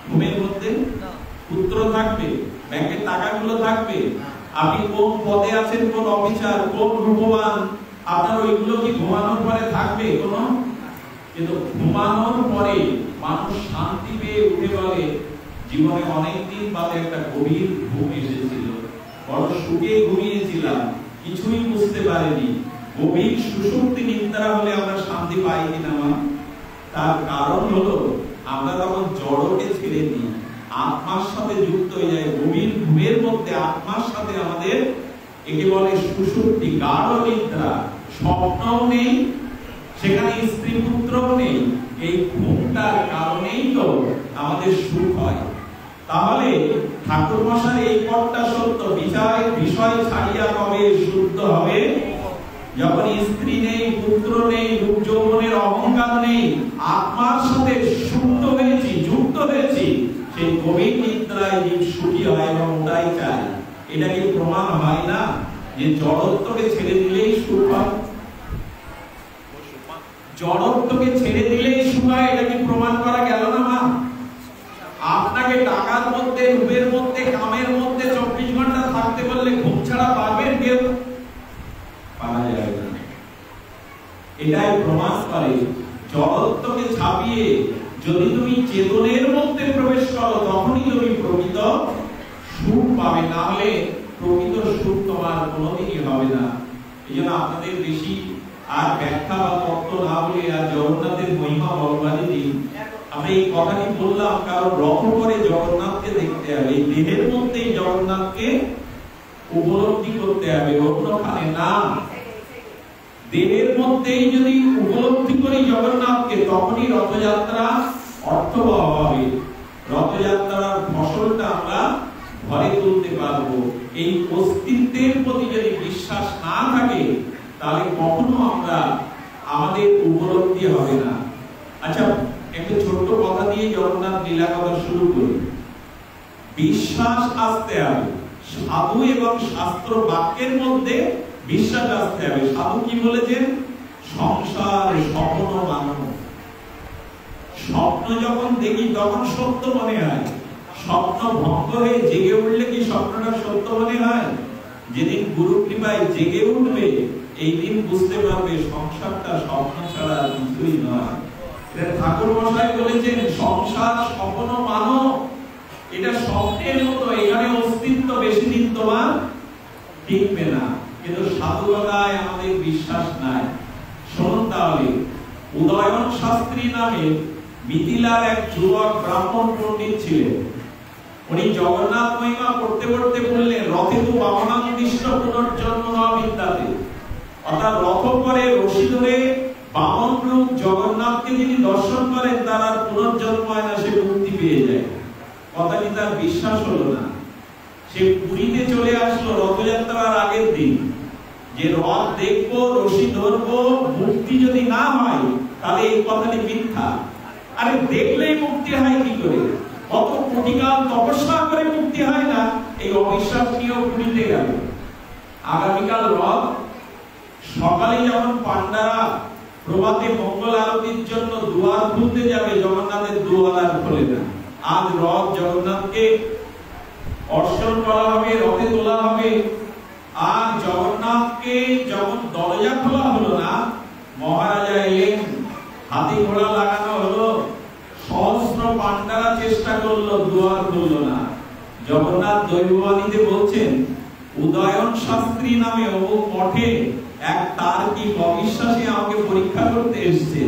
ঘুমের মধ্যে পুত্র থাকবে, ব্যাংকের টাকাগুলো থাকবে, আপনি কোন পদে আছেন, কোন অফিসার, কোন রূপবান, আপনার ওইগুলো কি ঘুমানোর পরে থাকবে কোনো? কিন্তু ঘুমানোর পরে মানুষ শান্তি পেয়ে উঠে বলে, জীবনে অনেকদিন বাদে একটা গভীর ঘুম এসেছিল, বড় সুখে ঘুমিয়েছিলাম, কিছুই বুঝতে পারিনি। গভীর সুষুপ্তি নিদ্রা হলে আমরা শান্তি পাই কিনা মা? তার কারণ হলো আমরা তখন জড়কে ছেড়ে দিই, আত্মার সাথে যুক্ত হয়ে যায়। গভীর ঘুমের মধ্যে আত্মার সাথে আমাদের, একে বলে সুষুপ্তি, গাঢ় নিদ্রা। স্বপ্নও নেই, সেখানে স্ত্রী পুত্রও নেই। এই ঘুমটার কারণেই তো আমাদের সুখ হয়। তাহলে ঠাকুর মশাই এই পথটা সত্য, বিষয় ছাড়িয়া কবে শুদ্ধ হবে? যখন স্ত্রী নেই, পুত্র নেই, রূপ যৌবনের অহংকার নেই, আত্মার সাথে শুদ্ধ হয়েছি, যুক্ত হয়েছি, সেই গভীর নিদ্রায় জীব সুখী হয় এবং ওটাই চায়। এটা কি প্রমাণ হয় না যে জড়ত্বকে ছেড়ে দিলেই সুখ হয়? জড়ত্বকে ছেড়ে দিলেই সুখ হয়, এটা কি প্রমাণ করা গেল না মা? আপনাকে টাকার মধ্যে, রূপের মধ্যে, কামের মধ্যে 24 ঘন্টা থাকতে বললে ঘুম ছাড়া পারবেন কেউ? পারা যায় না। এটাই প্রমাণ করে জড়ত্বকে ছাপিয়ে যদি তুমি চেতনের মধ্যে প্রবেশ করো, তখনই তুমি প্রকৃত সুখ পাবে, না হলে প্রকৃত সুখ তোমার কোনোদিনই হবে না। এই জন্য আপনাদের বেশি আর ব্যাখ্যা বা তত্ত্ব না বলে আর জগন্নাথের মহিমা বলবারই দিন আমি এই কথাটি বললাম কারণ রথ করে জগন্নাথকে দেখতে হবে, এই দেহের মধ্যেই জগন্নাথকে উপলব্ধি করতে হবে, অন্যখানে না। দেহের মধ্যেই যদি উপলব্ধি করি জগন্নাথকে, তখনই রথযাত্রা অর্থবহ হবে, রথযাত্রার ফসলটা আমরা ঘরে তুলতে পারবো। এই অস্তিত্বের প্রতি যদি বিশ্বাস না থাকে তাহলে কখনো আমরা আমাদের উপলব্ধি হবে না। আচ্ছা, একটা ছোট্ট কথা দিয়ে জগন্নাথ লীলা কথা শুরু করি। বিশ্বাস আসতে হবে, সাধু এবং শাস্ত্র বাক্যের মধ্যে বিশ্বাস আসতে হবে। সাধু কি বলেছেন? সংসার স্বপ্ন মানব। স্বপ্ন যখন দেখি তখন সত্য মনে হয়, স্বপ্ন ভঙ্গ হয়ে জেগে উঠলে কি স্বপ্নটা সত্য মনে হয়? যেদিন গুরু কৃপায় জেগে উঠবে এই দিন বুঝতে পারবে সংসারটা স্বপ্ন ছাড়া কিছুই নয়। এটা ঠাকুর মশাই বলেছেন, সংসার স্বপ্ন মানো, এটা স্বপ্নের মতো, এখানে অস্তিত্ব বেশি দিন তোমার টিকবে না। কিন্তু সাধুতায় আমাদের বিশ্বাস নাই। শুনুন তাহলে, উদয়ন শাস্ত্রী নামে মিথিলার এক যুবক ব্রাহ্মণ পণ্ডিত ছিলেন। উনি জগন্নাথ মহিমা পড়তে পড়তে বললেন, রথে তো বামনাদিষ্ট পুনর্জন্ম হওয়া বিদ্যাতে, অর্থাৎ রথ করে রশি ধরে বামন রূপ জগন্নাথকে যিনি দর্শন করেন তার আর পুনর্জন্ম হয় না, সে মুক্তি পেয়ে যায়। কথাটি তার বিশ্বাস হলো না। সে পুরীতে চলে আসলো রথযাত্রার আগের দিন, যে রথ দেখবো, রশি ধরবো, মুক্তি যদি না হয় তাহলে এই কথাটি মিথ্যা। আরে দেখলেই মুক্তি হয় কি করে? কত কোটিকাল তপস্যা করে মুক্তি হয় না, এই অবিশ্বাস নিয়েও পুরীতে গেল। আগামীকাল রথ, সকালে যখন পান্ডারা প্রভাতে মঙ্গল আরতির জন্য দুয়ার খুলতে যাবে, জগন্নাথের দুয়ার আর খোলে না। আজ রথ জগন্নাথকে অর্চন করা হবে, রথে তোলা হবে। আর জগন্নাথকে যখন দরজা খোলা হলো না, মহারাজা এলেন, হাতি ঘোড়া লাগানো হলো, সহস্র পান্ডারা চেষ্টা করলো, দুয়ার খুললো না। জগন্নাথ দৈববাণীতে বলছেন, উদয়ন শাস্ত্রী নামে অমুক মঠে এক তার্কিক অবিশ্বাসী আমাকে পরীক্ষা করতে এসেছে,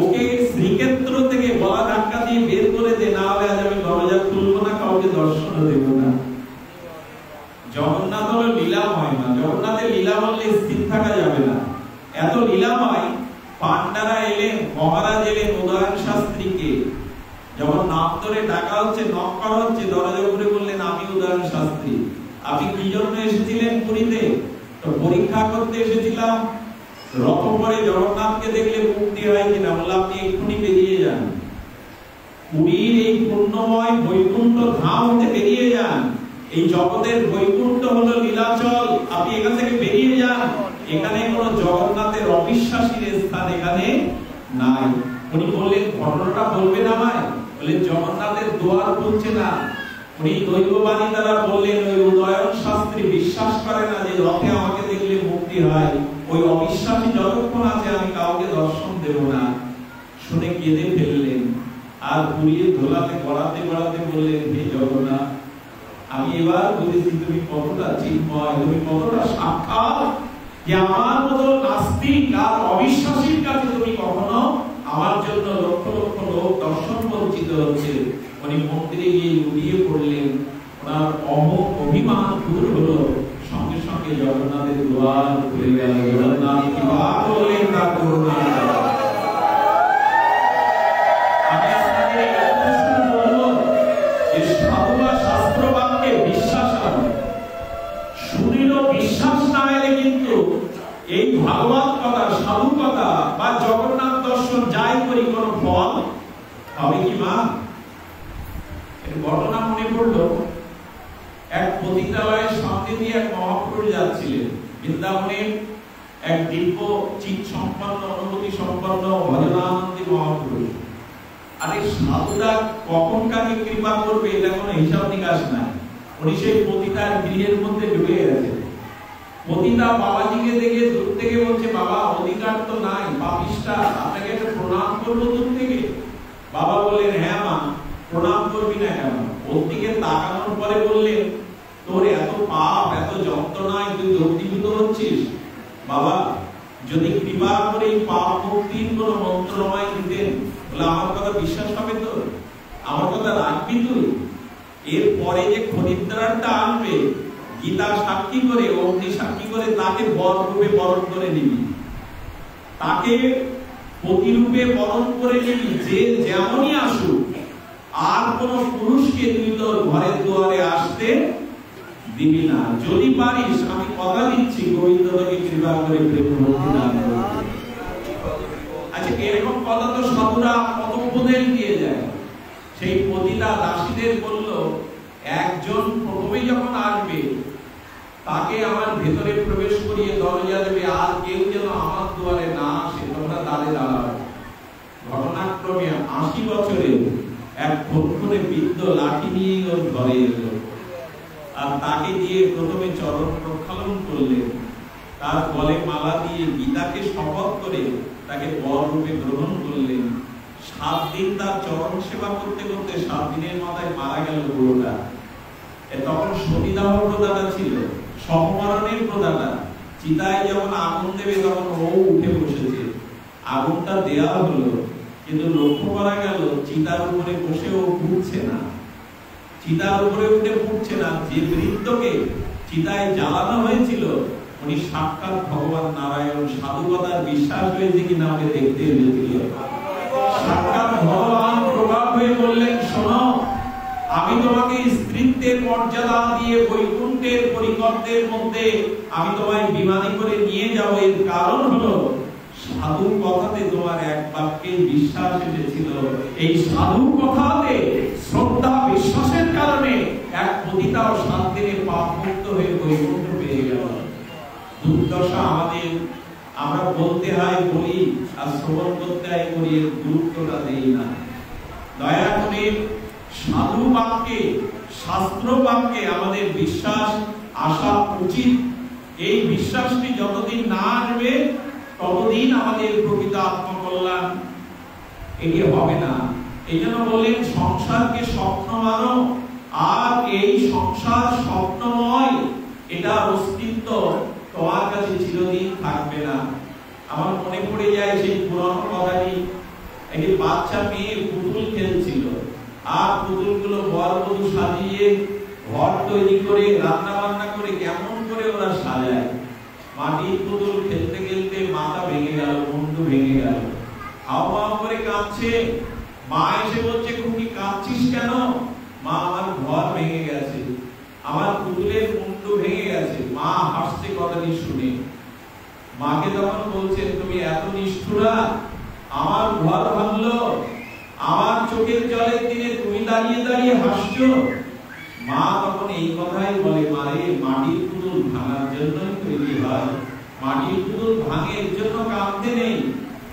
ওকে শ্রীক্ষেত্র থেকে বলা ধাক্কা দিয়ে বের করে দে, না হলে আজ আমি দরজা খুলবো না, কাউকে দর্শন দেব না। জগন্নাথ হলো লীলাময় না, জগন্নাথের লীলা বললে স্থির থাকা যাবে না, এত লীলাময়। পান্ডারা এলেন, মহারাজ এলেন উদয়ন শাস্ত্রীকে, যখন নাম ধরে ডাকা হচ্ছে, নক করা হচ্ছে, দরজা খুলে বললেন, আমি উদয়ন শাস্ত্রী। আপনি কি জন্য এসেছিলেন পুরীতে? তো পরীক্ষা করতে এসেছিলাম, রথ করে জগন্নাথকে দেখলে মুক্তি হয় কিনা। বললাম, আপনি এক্ষুনি বেরিয়ে যান, পুরীর এই পুণ্যময় বৈকুণ্ঠ ধাম হতে বেরিয়ে যান। এই জগতের বৈকুণ্ঠ হলো লীলাচল, আপনি এখান থেকে বেরিয়ে যান। এখানে কোনো জগন্নাথের অবিশ্বাসীর স্থান এখানে নাই। উনি বললেন, ঘটনাটা বলবেন আমায়? বললেন, জগন্নাথের দুয়ার খুলছে না। উনি দৈববাণী দ্বারা বললেন, ওই উদয়ন শাস্ত্রী বিশ্বাস করে না যে রথে আমাকে দেখলে মুক্তি হয়, ওই অবিশ্বাসী যতক্ষণ আছে আমি কাউকে দর্শন দেব না। শুনে কেঁদে ফেললেন, আর পুরীর ধোলাতে গড়াতে গড়াতে বললেন, হে জগন্নাথ, আমি এবার বুঝেছি তুমি কতটা চিন্ময়, তুমি কতটা সাক্ষাৎ, যে আমার মতো নাস্তিক আর অবিশ্বাসীর কাছে তুমি কখনো আমার জন্য লক্ষ লক্ষ লোক দর্শন বঞ্চিত হচ্ছে। উনি মন্দিরে গিয়ে লুটিয়ে পড়লেন, ওনার অভিমান দূর হলো, সঙ্গে সঙ্গে জগন্নাথের দুয়ার খুলে গেল। জগন্নাথ কৃপা করলেন তার করুণা। আমি আপনাদের এই প্রশ্ন বলবো যে সাধু বা শাস্ত্র বাক্যে বিশ্বাস আছে, শুনিলেও বিশ্বাস না এলে কিন্তু এই ভাগবত কথা, সাধু কথা বা জগন্নাথ দর্শন যাই করি কোনো ফল হবে কি মা? ঘটনা মনে পড়লো, এক পতিতালয়ের সামনে দিয়ে এক মহাপুরুষ যাচ্ছিলেন। বৃন্দাবনের এক দিব্য চিৎ সম্পন্ন, অনুভূতি সম্পন্ন ভজনানন্দী মহাপুরুষ। আরে সাধুরা কখন কাকে কৃপা করবে এটা কোনো হিসাব নিকাশ নাই। উনি সেই পতিতার গৃহের মধ্যে ঢুকে গেছে। পতিতা বাবাজিকে দেখে দূর থেকে বলছে, বাবা অধিকার তো নাই, পাপিষ্টা, আপনাকে একটা প্রণাম করবো দূর থেকে। বাবা বললেন, হ্যাঁ মা, প্রণাম করবি না কেন? ওর দিকে তাকানোর পরে বললেন, তোর এত পাপ, এত যন্ত্রণায় তুই দগ্ধীভূত হচ্ছিস। বাবা যদি কৃপা করে পাপ মুক্তির কোন মন্ত্র আমায় দিতেন, বলে আমার কথা বিশ্বাস হবে তো, আমার কথা রাখবি তুই? এরপরে যে খরিদ্দারটা আনবে গীতা সাক্ষী করে, অগ্নি সাক্ষী করে, তাকে বর রূপে বরণ করে নিবি, তাকে প্রতিরূপে বরণ করে নিবি, যে যেমনই আসুক। আর কোন পুরুষকে তুই তোর ঘরের দুয়ারে আসতে দিবি না। যদি পারিস, আমি কথা দিচ্ছি, গোবিন্দ তোকে কৃপা করে প্রেম ভক্তি দান করবে। আচ্ছা, এরকম কথা তো সাধুরা কত উপদেশ দিয়ে যায়। সেই পতিতা দাসীদের বলল, একজন প্রথমে যখন আসবে তাকে আমার ভেতরে প্রবেশ করিয়ে দরজা দেবে, আর কেউ যেন আমার দুয়ারে না আসে, তোমরা দ্বারে দাঁড়াও। ঘটনাক্রমে 80 বছরে এক খোরখোরে বৃদ্ধ লাঠি নিয়ে ওর ঘরে এলো, আর তাকে দিয়ে প্রথমে চরণ প্রক্ষালন করলেন, তার গলে মালা দিয়ে গীতাকে শপথ করে তাকে বর রূপে গ্রহণ করলেন। 7 দিন তার চরণ সেবা করতে করতে 7 দিনের মাথায় মারা গেল বুড়োটা। তখন সতীদাহ প্রদাতা ছিল, সহমরণের প্রদাতা। চিতায় যখন আগুন দেবে তখন ও উঠে বসেছে, আগুনটা দেয়া হলো, কিন্তু লক্ষ্য করা গেল চিতার উপরে বসে ও উঠছে না, চিতার উপরে উঠে উঠছে না। যে বৃদ্ধকে চিতায় জ্বালানো হয়েছিল উনি সাক্ষাৎ ভগবান নারায়ণ। সাধুকতার বিশ্বাস হয়েছে কিনা আমাকে দেখতে হয়েছিল। সাক্ষাৎ ভগবান প্রভাব হয়ে বললেন, শোনো, আমি তোমাকে স্ত্রীত্বের মর্যাদা দিয়ে বৈকুণ্ঠের পরিকর্তের মধ্যে আমি তোমায় বিমানে করে নিয়ে যাব। এর কারণ হলো সাধু কথাতে তোমার এক বাক্যে বিশ্বাস এসেছিল। এই সাধু কথাতে শ্রদ্ধা বিশ্বাসের কারণে এক পতিতাও 7 দিনে পাপ মুক্ত হয়ে বৈকুণ্ঠ পেয়ে গেল। দুর্দশা আমাদের, আমরা বলতে হয় বলি, আর শ্রবণ করতে হয় করি, এর গুরুত্বটা দেই না। দয়া করে সাধু বাক্যে, শাস্ত্র বাক্যে আমাদের বিশ্বাস আসা উচিত। এই বিশ্বাসটি যতদিন না আসবে ততদিন আমাদের প্রকৃত আত্মকল্যাণ এটি হবে না। এই জন্য বললেন, সংসারকে স্বপ্ন মানো, আর এই সংসার স্বপ্নময়, এটার অস্তিত্ব তোমার কাছে চিরদিন থাকবে না। আমার মনে পড়ে যায় সেই পুরনো কথাটি। একটি বাচ্চা মেয়ে পুতুল খেলছিল, আর পুতুলগুলো বরবধূ সাজিয়ে ঘর তৈরি করে রান্না বান্না করে কেমন করে ওরা সাজায়। মাটির পুতুল খেলতে খেলতে মাথা ভেঙে গেল, মুন্ডু ভেঙে গেল, হাওয়া করে কাঁদছে। মা এসে বলছে, খুকি কাঁদছিস কেন? মা, আমার ঘর ভেঙে গেছে, আমার পুতুলের মুন্ডু ভেঙে গেছে। মা হাসছে কথাটি শুনে। মাকে তখন বলছে, তুমি এত নিষ্ঠুরা, আমার ঘর ভাঙলো, আমার চোখের জলের দিনে তুমি দাঁড়িয়ে দাঁড়িয়ে হাসছো। মা তখন এই কথাই বলে, মারে, মাটির পুতুল ভাঙার জন্যই তৈরি হয়, মাটির পুতুল ভাঙে এর জন্য কাঁদতে নেই।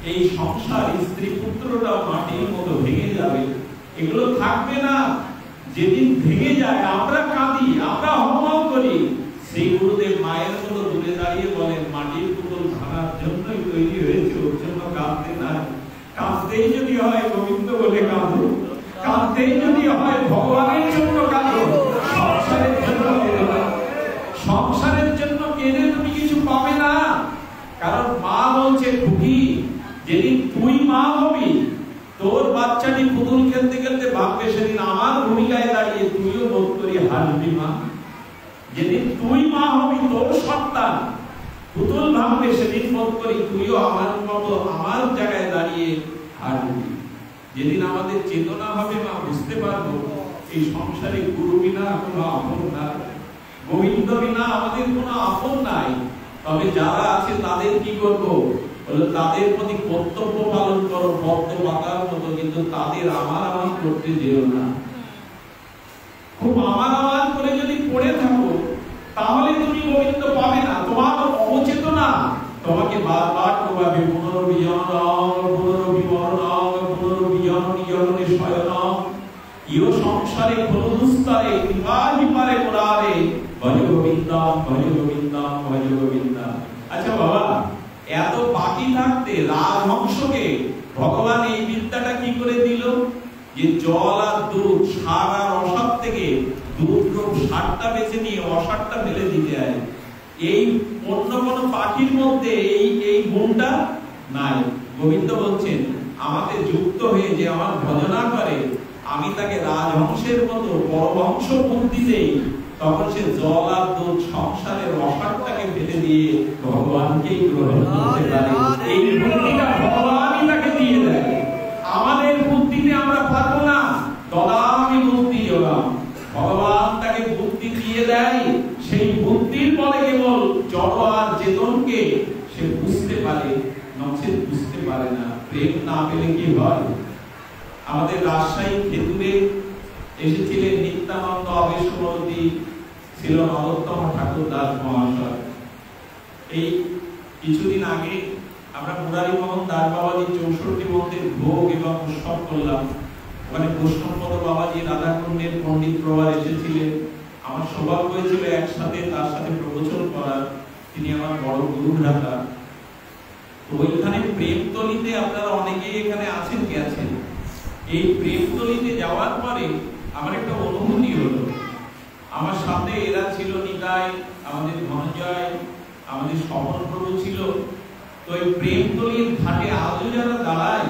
এই সংসার স্ত্রী পুত্রটাও মাটির মতো ভেঙে যাবে, এগুলো থাকবে না। যেদিন ভেঙে যায় আমরা কাঁদি, আমরা হম করি। সেই গুরুদেব মায়ের মতো দূরে দাঁড়িয়ে বলেন, মাটির পুতুল ভাঙার জন্যই তৈরি হয়েছে, ওর জন্য কাঁদতে না। কাঁদতেই যদি হয় গোবিন্দ বলে কাঁদো, কাঁদতেই যদি হয় ভগবানের জন্য কাঁদো। সংসারের জন্য কেঁদো না, সংসারের জন্য কেঁদে তুমি কিছু পাবে না। কারণ মা বলছে, খুকি, যেদিন তুই মা হবি, তোর বাচ্চাটি পুতুল খেলতে খেলতে ভাববে, সেদিন আমার ভূমিকায় দাঁড়িয়ে তুইও বোধ করি হাসবি মা। যেদিন তুই মা হবি, তোর সন্তান পুতুল ভাববে, সেদিন বোধ করি তুইও আমার মতো আমার জায়গায় দাঁড়িয়ে হাসবি। যেদিন আমাদের চেতনা হবে, মা বুঝতে পারবো এই সংসারে গুরু বিনা কোনো আপন নাই, গোবিন্দ বিনা আমাদের কোনো আপন নাই। তবে যারা আছে তাদের কি করবো? বলে তাদের প্রতি কর্তব্য পালন করো ভক্ত পাতার মতো, কিন্তু তাদের আমার করতে যেও না। খুব আমার করে যদি পড়ে থাকো তাহলে তুমি গোবিন্দ পাবে না। তোমার অবচেতনা তোমাকে বারবার প্রভাবে পুনর্বিজননং পুনর্বিমরণং পুনর্বিজননী শয়নং ইহ সংসারে খলুস্তরে কৃপাহি পারে মুরারে ভজ গোবিন্দম ভজ গোবিন্দম ভজ গোবিন্দম। আচ্ছা বাবা, এত বাকি থাকতে রাজহংসকে ভগবান এই বিদ্যাটা কি করে দিল? যে জল আর দুধ, সার আর অসার থেকে দুধ রূপ সারটা বেছে নিয়ে অসারটা ফেলে দিতে হয়। এই অন্য কোন পাখির মধ্যে এই গুণটা নাই। গোবিন্দ বলছেন, আমাদের যুক্ত হয়ে যে আমার ভজনা করে, আমি তাকে রাজহংসের মতো পরমহংস বুদ্ধি দেই, তখন সে জল আর দুধ সংসারের রসাটাকে ফেলে দিয়ে ভগবানকেই গ্রহণ করতে পারে। এই বুদ্ধিটা ভগবানই তাকে দিয়ে দেয়। আমাদের বুদ্ধিতে আমরা পারবো না। দদামি বুদ্ধি যোগাম, ভগবান তাকে বুদ্ধি দিয়ে দেয়। সেই বুদ্ধির বলে কেবল জড় আর চেতনকে সে বুঝতে পারে, নচেত বুঝতে পারে না। প্রেম না পেলে কি হয়? আমাদের রাজশাহী খেতুরে এসেছিলেন নিত্যানন্দ আবেশমূর্তি, ছিল নরোত্তম ঠাকুর দাস মহাশয়। এই কিছুদিন আগে আমরা মুরারি মোহন দাস বাবাজি 64 মন্দির ভোগ এবং উৎসব করলাম। ওখানে বৈষ্ণবপদ বাবাজি, রাধাকুণ্ডের পণ্ডিত প্রভার এসেছিলেন। আমার সৌভাগ্য হয়েছিল একসাথে তার সাথে প্রবচন করার। তিনি আমার বড় গুরু ভ্রাতা। তো ওইখানে প্রেমতলিতে আপনারা অনেকেই এখানে আছেন কি আছেন? এই প্রেমতলিতে যাওয়ার পরে আমার একটা অনুভূতি হলো। আমার সাথে এরা ছিল, নিতাই, আমাদের ধনঞ্জয়, আমাদের স্বপন প্রভু ছিল। তো এই প্রেমতলির ঘাটে আজও যারা দাঁড়ায়,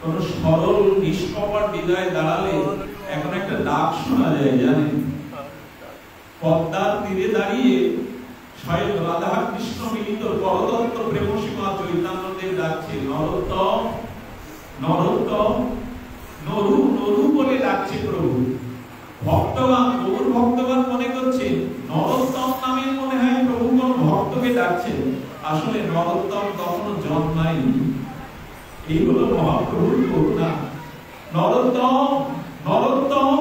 কোন সরল নিষ্কপট হৃদয়ে দাঁড়ালে এখন একটা ডাক শোনা যায়, জানেন? পদ্মার তীরে দাঁড়িয়ে স্বয়ং রাধা কৃষ্ণ মিলিত পরতত্ত্ব প্রেমসীমা চৈতন্যদেব ডাকছে, নরোত্তম নরোত্তম, নরু নরু বলে ডাকছে প্রভু। ভক্তগণ, প্রভুর ভক্তগণ মনে করছে নরোত্তম নামে মনে হয় প্রভু কোন ভক্তকে ডাকছেন। আসলে নরোত্তম তখনও জন্মায়নি। এই হলো মহাপ্রভুর করুণা। নরোত্তম নরোত্তম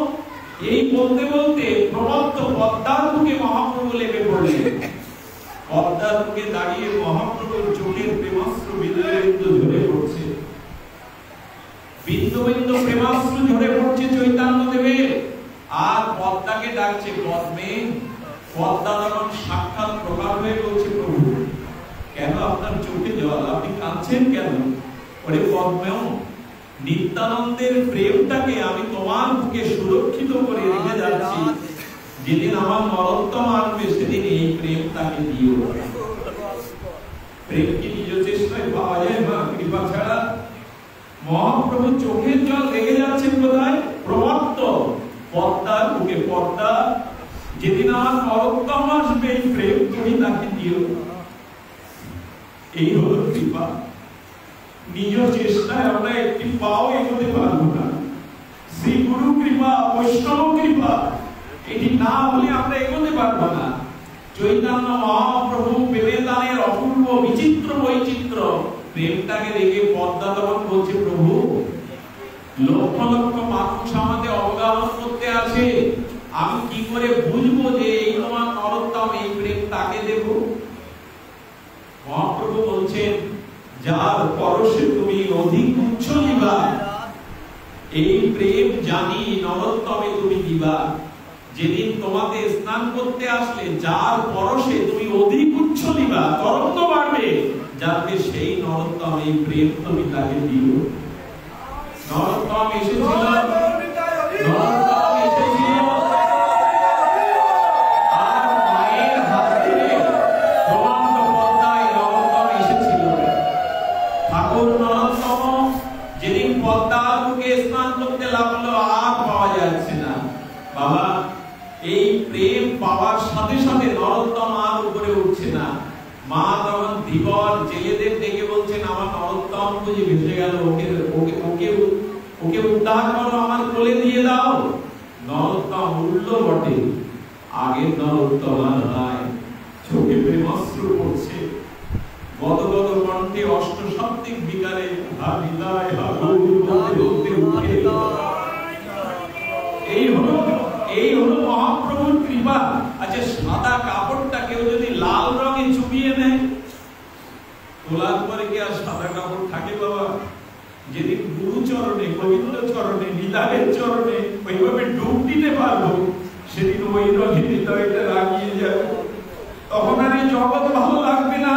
এই বলতে বলতে প্রমত্ত পদ্মার বুকে মহাপ্রভু লেগে পড়লেন। পদ্মার বুকে দাঁড়িয়ে মহাপ্রভুর চোখের প্রেমাশ্রু বিন্দু বিন্দু ঝরে পড়ছে, বিন্দু বিন্দু প্রেমাশ্রু ঝরে পড়ছে চৈতন্য দেবের। আর পদ্মাকে ডাকছে পদ্মে। পদ্মা তখন সাক্ষাৎ প্রকার হয়ে বলছে, প্রভু কেন আপনার চোখে জল, আপনি কাঁদছেন কেন? ওরে পদ্মেও, নিত্যানন্দের প্রেমটাকে আমি তোমার বুকে সুরক্ষিত করে রেখে যাচ্ছি। যেদিন আমার নরোত্তম আসবে সেদিন এই প্রেম তাকে দিও। প্রেম কি নিজ চেষ্টায় পাওয়া যায় মা? কৃপা ছাড়া। মহাপ্রভু চোখের জল লেগে যাচ্ছেন কোথায়? প্রমত্ত পদ্মার বুকে। পদ্মা, যেদিন আমার নরোত্তম আসবে এই প্রেম তুমি তাকে দিও। এই হলো কৃপা। নিজ চেষ্টায় আমরা একটি পাও এগোতে পারবো না। শ্রী গুরু কৃপা, বৈষ্ণব কৃপা, এটি না হলে আমরা এগোতে পারবো না। চৈতন্য মহাপ্রভু প্রেমের দানের অপূর্ব বিচিত্র বৈচিত্র্য, প্রেমটাকে দেখে পদ্মা তখন বলছে, প্রভু লক্ষ লক্ষ মানুষ আমাদের অবগাহন করতে আছে, আমি কি করে বুঝবো যে এই তোমার নরোত্তম, এই প্রেম তাকে দেব? মহাপ্রভু বলছেন, যার পরশে তুমি অধিক উচ্চ দিবা, এই প্রেম জানি নরোত্তমে তুমি দিবা। যেদিন তোমাকে স্নান করতে আসলে যার পরশে তুমি অধিক উচ্চ দিবা, তরঙ্গ বাড়বে, যাতে সেই নরোত্তম এই প্রেম তুমি তাকে দিও। নরোত্তম এসেছিল, নরোত্তম এসেছিল আর মায়ের হাত ধরে প্রমাণ পদ্মায় নরোত্তম এসেছিল। ঠাকুর নরোত্তম যেদিন পদ্মার বুকে স্নান করতে লাগলো আর পাওয়া যাচ্ছে না। বাবা, এই প্রেম পাওয়ার সাথে সাথে নরোত্তম আর উপরে উঠছে না। মা তখন ধীবর জেলেদের ডেকে বলছেন, আমার নরোত্তম বুঝি ভেসে গেল, ওকে উদ্ধার করো, আমার কোলে দিয়ে দাও। নরোত্তম উঠলো বটে, আগের নরোত্তম আর নাই। চোখে প্রেমাশ্রু পড়ছে, গদগদ কণ্ঠে অষ্টসপ্তিক বিকারে হা বিদায় হা গৌর বলতে উঠে। এই হলো মহাপ্রভুর কৃপা। আচ্ছা, সাদা কাপড়টা কেউ যদি লাল রঙে চুবিয়ে নেয়, তোলার পরে কি আর সাদা কাপড় থাকে বাবা? যেদিন গুরু চরণে, গোবিন্দ চরণে, নিতাইয়ের চরণে ওইভাবে ডুব দিতে পারবো, সেদিন ওই রঙে হৃদয়টা লাগিয়ে যাবে। তখন আর এই জগৎ ভালো লাগবে না।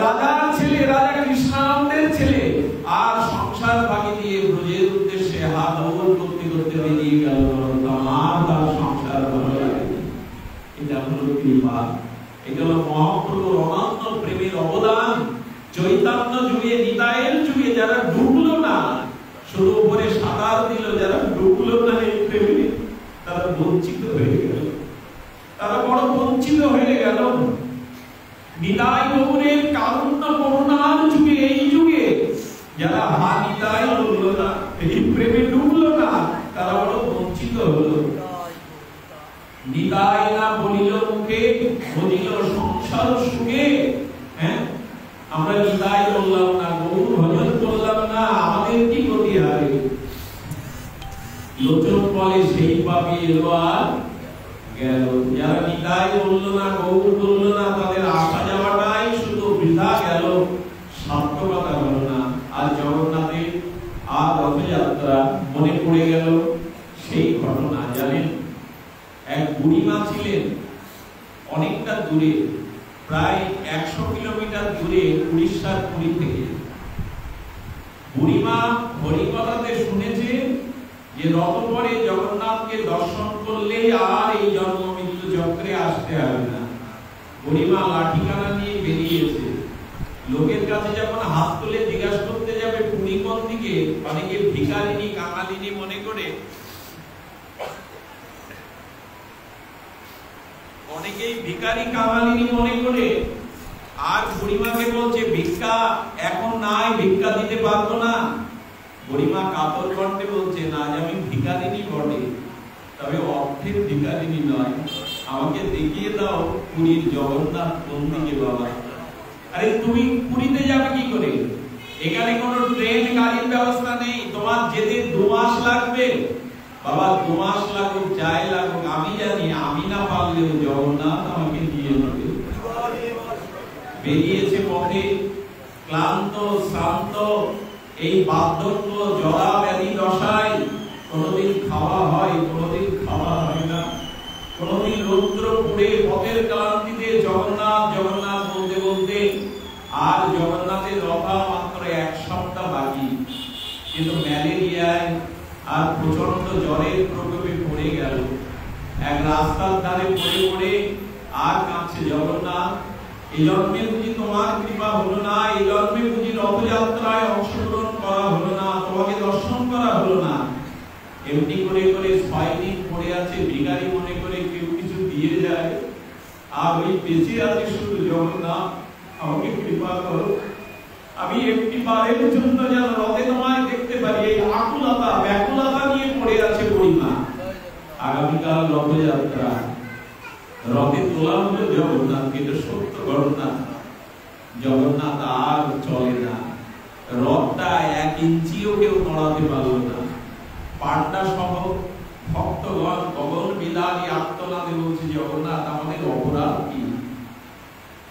রাজার ছেলে, রাজা কৃষ্ণানন্দের ছেলে, আর সংসার ভাগি দিয়ে ব্রজের উদ্দেশ্যে হাত ওর করতে করতে বেরিয়ে গেল। আর তার সংসার ভালো লাগে। এটা হলো কৃপা, এটা হলো মহাপ্রভুর অনন্ত প্রেমের অবদান। চৈতন্য যুগে নিতাইয়ের যুগে যারা ডুবলো না, শুধু উপরে সাঁতার দিল, যারা ডুবলো না এই প্রেমে, তারা বঞ্চিত হয়ে গেল, তারা বড় বঞ্চিত হয়ে গেল। নিতাই গৌরের কারুণ্য করুণার যুগে, এই যুগে যারা হা নিতাই বললো না, এই প্রেমে ডুবলো না, তারা বড় বঞ্চিত হলো। নিতাই না বলিল মুখে, বলিল সংসার সুখে। হ্যাঁ, আমরা নিতাই বললাম না, গৌর ভজন করলাম না, আমাদের কি গতি হবে? লোচন বলে সেই পাপি এলো আর গেল। যারা নিতাই বললো না, গৌর বললো না, তাদের আসা যাওয়াটাই শুধু বৃথা গেল, সার্থকতা হলো না। আর জগন্নাথের আর রথযাত্রা মনে পড়ে গেল সেই ঘটনা। জানেন, এক বুড়িমা ছিলেন অনেকটা দূরে, প্রায় 100 কিলোমিটার দূরে, উড়িষ্যার পুরী থেকে। বুড়িমা হরিকথাতে শুনেছে যে রথ পরে জগন্নাথকে দর্শন করলে আর এই জন্ম মৃত্যু চক্রে আসতে হবে না। বুড়িমা লাঠিখানা নিয়ে বেরিয়েছে। লোকের কাছে যখন হাত তুলে জিজ্ঞাসা করতে যাবে পুরী কোন দিকে, অনেকে ভিখারিনী কাঙালিনী মনে করে, অনেকেই ভিখারি কাঙালিনী মনে করে, আর বুড়িমাকে বলছে ভিক্ষা এখন নাই, ভিক্ষা দিতে পারবো না। বুড়িমা কাতর কণ্ঠে বলছে, না, আমি ভিখারিনী বটে, তবে অর্থের ভিখারিনী নয়, আমাকে দেখিয়ে দাও পুরীর জগন্নাথ কোন দিকে বাবা। আরে তুমি পুরীতে যাবে কি করে? এখানে কোনো ট্রেন গাড়ির ব্যবস্থা নেই, তোমার যেতে 2 মাস লাগবে। বাবা 2 মাস লাগুক, যাই লাগুক, আমি জানি আমি না পারলেও জগন্নাথ আমাকে দিয়ে দেবে। বেরিয়েছে পথে, ক্লান্ত শ্রান্ত, এই বার্ধক্য জরা ব্যাধি দশায়, কোনদিন খাওয়া হয়, কোনদিন খাওয়া হয় না, কোনদিন রৌদ্র পুড়ে পথের ক্লান্তিতে জগন্নাথ জগন্নাথ বলতে বলতে, আর জগন্নাথের রথা মাত্র 1 সপ্তাহ বাকি। কিন্তু ম্যালেরিয়ায় আর প্রচন্ড জ্বরের প্রকোপে পড়ে গেল। এক রাস্তার ধারে পড়ে পড়ে আর কাঁদছে, জগন্নাথ এই জন্মে বুঝি তোমার কৃপা হলো না, এই জন্মে বুঝি রথযাত্রায় অংশগ্রহণ করা হলো না, তোমাকে দর্শন করা হলো না। এমনি করে করে 6 দিন পড়ে আছে, ভিখারি মনে করে কেউ কিছু দিয়ে যায়, আর ওই বেঁচে আছে শুধু জগন্নাথ আমাকে কৃপা করো, আমি একটি বারের জন্য যেন রথে তোমায় দেখতে পারি। এই আকুলতা ব্যাকুলতা নিয়ে পড়ে আছে বুড়িমা। আগামীকাল রথযাত্রা, রথে তোলা হলো জগন্নাথকে, এটা সত্য ঘটনা। জগন্নাথ আর চলে না, রথটা 1 ইঞ্চিও কেউ নড়াতে পারলো না। পান্ডা সহ ভক্তগণ গগন বিলালী আত্মনাদে বলছে, জগন্নাথ আমাদের অপরাধ কি?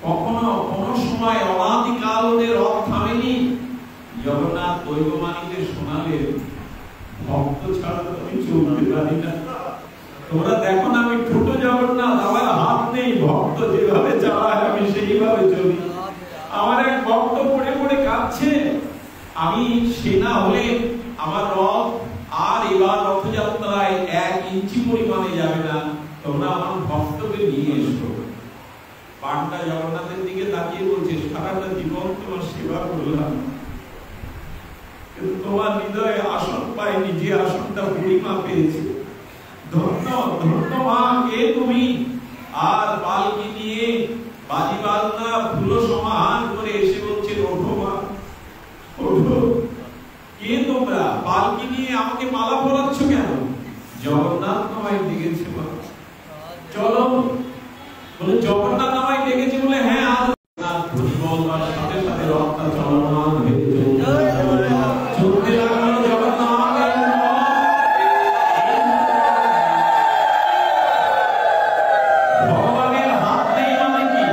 কখনো কোন সময় অনাদিকাল রথ থামেনি। জগন্নাথ দৈববাণীতে শোনালেন, ভক্ত ছাড়া তো আমি চলতে পারি না। তোমরা দেখো না, আমি ছোট জগন্নাথ, আমার হাত নেই, ভক্ত যেভাবে চালায় আমি সেইভাবে চলি। আমার এক ভক্ত পড়ে পড়ে কাঁদছে, আমি সেনা হলে আমার রথ আর এবার রথযাত্রায় 1 ইঞ্চি পরিমাণে যাবে না, তোমরা আমার ভক্তকে নিয়ে এসো। পান্ডা জগন্নাথের দিকে তাকিয়ে বলছে, সারাটা জীবন তোমার সেবা করলাম, কিন্তু তোমার হৃদয়ে আসন পাইনি, যে আসনটা বুড়িমা পেয়েছে। ধন্য ধন্য মা, কে তুমি? আর পালকি নিয়ে বাজি বাজনা ফুল সমাহার করে এসে বলছে, ওঠো মা, ওঠো। কে তোমরা? পালকি নিয়ে আমাকে মালা পরাচ্ছ কেন? জগন্নাথ তোমায় ডেকেছে মা, চলো। বলে জগন্নাথ আমায় ডেকেছে বলে, হ্যাঁ আজ ধ্বনি বলবার সাথে সাথে রথটা চলমান হয়ে চলতে লাগলো। জগন্নাথের ভগবানের হাত নেই মানে কি?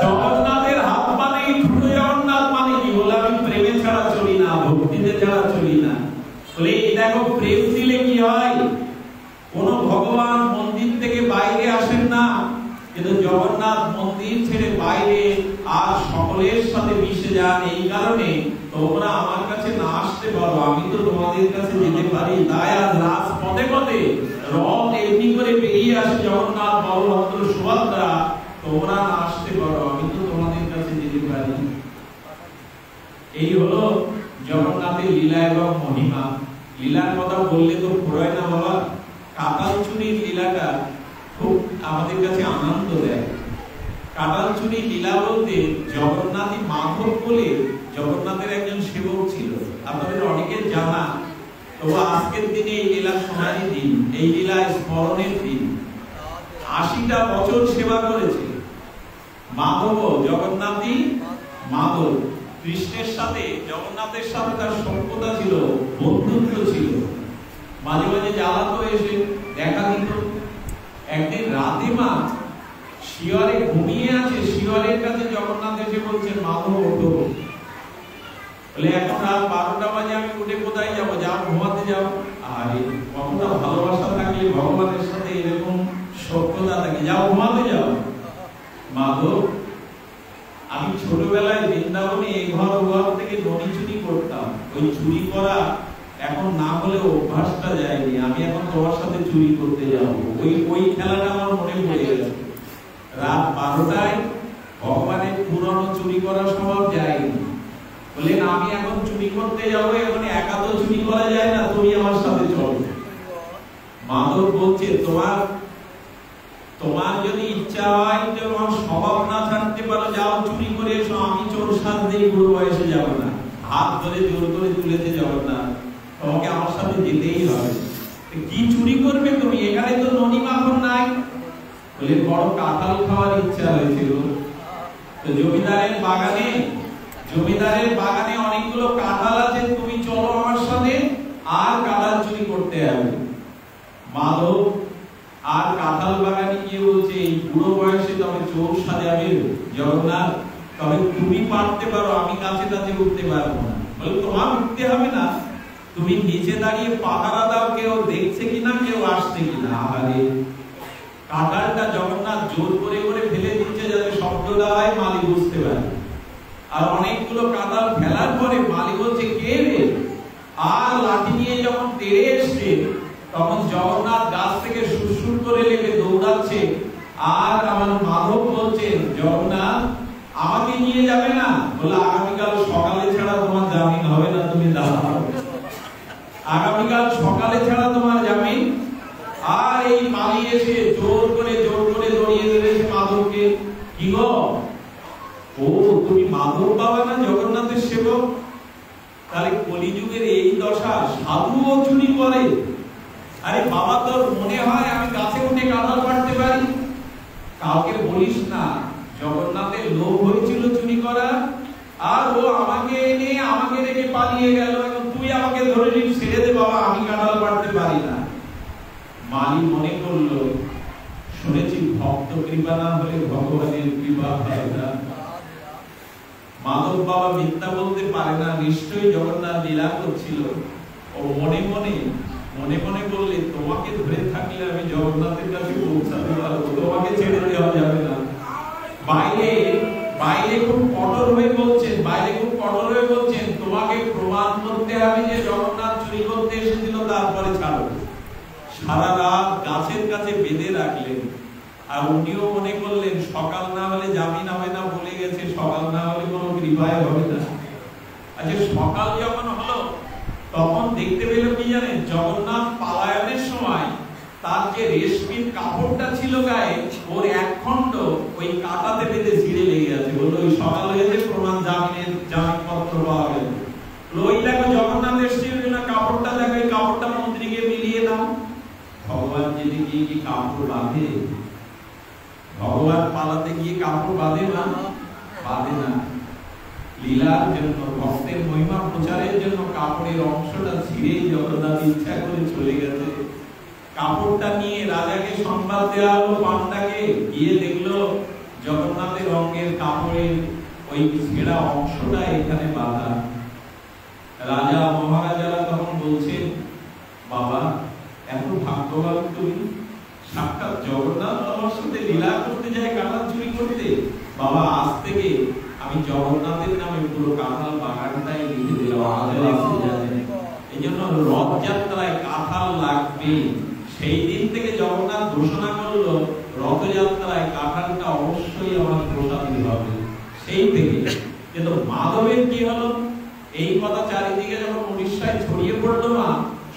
জগন্নাথের হাত মানে ছোট জগন্নাথ মানে কি? বলে আমি প্রেমে ছাড়া চলি না, ভক্তিতে ছাড়া চলি না। বলে এই দেখো, প্রেম দিলে কি হয়? কোন ভগবান মন্দির থেকে বাইরে আসেন না, কিন্তু জগন্নাথ মন্দির ছেড়ে বাইরে আর সকলের সাথে মিশে যান। এই কারণে তোমরা আমার কাছে না আসতে পারো, আমি তো তোমাদের কাছে যেতে পারি। তাই আজ রাজপথে পথে রথ এমনি করে বেরিয়ে আসে জগন্নাথ, বলভদ্র, সুভদ্রা, তোমরা না আসতে পারো, আমি তো তোমাদের কাছে যেতে পারি। এই হলো জগন্নাথের লীলা এবং মহিমা। লীলার কথা বললে তো ফুরায় না বাবা। কাঁঠাল চুরির লীলাটা খুব আমাদের কাছে আনন্দ দেয়। কাঁঠাল চুরি লীলা বলতে জগন্নাথই মাধব বলে জগন্নাথের একজন সেবক ছিল, আপনাদের অনেকের জানা। তো আজকের দিনে এই লীলা শোনারই দিন, এই লীলা স্মরণের দিন। 80টা বছর সেবা করেছে মাধব। জগন্নাথই মাধব। কৃষ্ণের সাথে জগন্নাথের সাথে তার সখ্যতা ছিল, বন্ধুত্ব ছিল। মাঝে মাঝে জ্বালা করে এসে দেখা দিত। একদিন রাতে মা শিয়রে ঘুমিয়ে আছে, শিয়রের কাছে জগন্নাথ এসে বলছেন, মাধব ওঠো। বলে এখন রাত 12টা বাজে, আমি উঠে কোথায় যাবো? যাও ঘুমাতে যাও। আরে কতটা ভালোবাসা থাকলে ভগবানের সাথে এরকম সখ্যতা থাকে, যাও ঘুমাতে যাও। মাধব, আমি ছোটবেলায় বৃন্দাবনে এই ঘর ও ঘর থেকে ননি চুরি করতাম। ওই চুরি করা এখন না হলে অভ্যাসটা যায়নি। আমি এখন তোমার সাথে চুরি করতে যাব। ওই খেলাটা আমার মনে পড়ে গেছে। রাত 12টায় ভগবানের পুরনো চুরি করা স্বভাব যায়নি। বললেন, আমি এখন চুরি করতে যাবো, এখন একা তো চুরি করা যায় না, তুমি আমার সাথে চলো। মাধব বলছে, তোমার যদি ইচ্ছা হয়, তোমার স্বভাব না ছাড়তে পারো, যাও চুরি করে এসো। আমি চোর সাজতে বুড়ো বয়সে যাব না, হাত ধরে জোর করে তুলেতে যাব না, তোমাকে আমার সাথে যেতেই হবে। কি চুরি করবে তুমি? এখানে তো ননি মাখন নাই। বলে, বড় কাঁঠাল খাওয়ার ইচ্ছা হয়েছিল। তো জমিদারের বাগানে অনেকগুলো কাঁঠাল আছে, তুমি চলো আমার সাথে, আর কাঁঠাল চুরি করতে হবে। মাধব আর কাঁঠাল বাগানে গিয়ে বলছে, এই বুড়ো বয়সে তবে চোর সাজাবে জগন্নাথ, তবে তুমি পারতে পারো, আমি কাছে কাছে উঠতে পারবো না। বলে, তোমার উঠতে হবে না, তুমি নিচে দাঁড়িয়ে পাহারা দাও, কেউ দেখছে কিনা, কেউ আসছে কিনা। আরে কাঁঠালটা জগন্নাথ জোর করে করে ফেলে দিচ্ছে, যাতে শব্দটা হয়, মালি বুঝতে পারে। আর অনেকগুলো কাঁঠাল ফেলার পরে মালি বলছে, কে রে? আর লাঠি নিয়ে যখন তেড়ে এসছে, তখন জগন্নাথ গাছ থেকে সুরসুর করে লেগে দৌড়াচ্ছে। আর আমার মাধব বলছে, জগন্নাথ আমাকে নিয়ে যাবে না? বলে, আগামীকাল সকালে ছাড়া তোমার জামিন হবে না, তুমি দাঁড়াও। আগামীকাল সকালে ছাড়া তোমার জামিন। আর এই মালি এসে জোর করে দড়িয়ে ধরেছে মাধবকে। কি গো, ও তুমি মাধব বাবা না, জগন্নাথের সেবক? তাহলে কলিযুগের এই দশা, সাধুও চুরি করে। আরে বাবা, তোর মনে হয় আমি গাছে উঠে কাঁঠাল পাড়তে পারি? কাউকে বলিস না। জগন্নাথের লোভ হয়েছিল চুরি করা, আর ও আমাকে রেখে পালিয়ে গেল। এখন তুই আমাকে ধরে নিয়ে ছেড়ে দে বাবা, আমি কাঁঠাল পাড়তে পারি না। মালি মনে করলো, শুনেছি ভক্ত কৃপা না হলে ভগবানের কৃপা হয় না। মাধব বাবা মিথ্যা বলতে পারে না, নিশ্চয়ই জগন্নাথ লীলা করছিল। ও মনে মনে বললে, তোমাকে ধরে থাকলে আমি জগন্নাথের কাছে পৌঁছাতে পারবো, তোমাকে ছেড়ে দেওয়া যাবে না। বাইরে খুব কঠোর হয়ে বলছেন, তোমাকে প্রমাণ করতে হবে যে জগন্নাথ চুরি করতে এসেছিল, তারপরে ছাড়ো। সারা রাত গাছের কাছে বেঁধে রাখলেন। আর উনিও মনে করলেন, সকাল না হলে জামিন হবে না, বলে গেছে সকাল না হলে কোনো কৃপায় হবে না। আচ্ছা, সকাল যখন হলো, তখন দেখতে পেল কি জানেন? জগন্নাথ পালায়নের সময় তার যে রেশমির কাপড়টা ছিল গায়ে, ওর এক খণ্ড ওই কাঁটাতে বেঁধে ছিঁড়ে লেগে আছে। বললো, ওই সকাল হয়েছে, প্রমাণ জামিনপত্র পাওয়া গেল। ওই দেখো জগন্নাথ এসছে, কাপড়টা দেখো, এই কাপড়টা মন্ত্রীকে মিলিয়ে দাও। ভগবান যদি গিয়ে কি কাপড় বাঁধে? ভগবান পালাতে গিয়ে কাপড় বাঁধে না। লীলার জন্য, ভক্তের মহিমা প্রচারের জন্য কাপড়ের অংশটা ছিঁড়েই জগন্নাথ ইচ্ছা করে চলে গেছে। কাপড়টা নিয়ে রাজাকে সংবাদ দেওয়া হলো, পান্ডাকে। গিয়ে দেখলো জগন্নাথের অঙ্গের কাপড়ের ওই ছেঁড়া অংশটা এখানে বাঁধা। রাজা মহারাজারা তখন বলছেন, বাবা এত ভাগ্যবান তুমি, সাক্ষাৎ জগন্নাথ আমার সাথে লীলা করতে যায়, কাঁঠাল চুরি করতে। বাবা, আজ থেকে আমি জগন্নাথের নামে পুরো কাঁঠাল বাগানটাই লিখে দিলাম। এই জন্য রথযাত্রায় কাঁঠাল লাগবে। সেই দিন থেকে জগন্নাথ ঘোষণা করলো, রথযাত্রায় কাঁঠালটা অবশ্যই আমার প্রসাদী হবে। সেই থেকে। কিন্তু মাধবের কি হলো? এই কথা চারিদিকে যখন উড়িষ্যায় ছড়িয়ে পড়লো মা,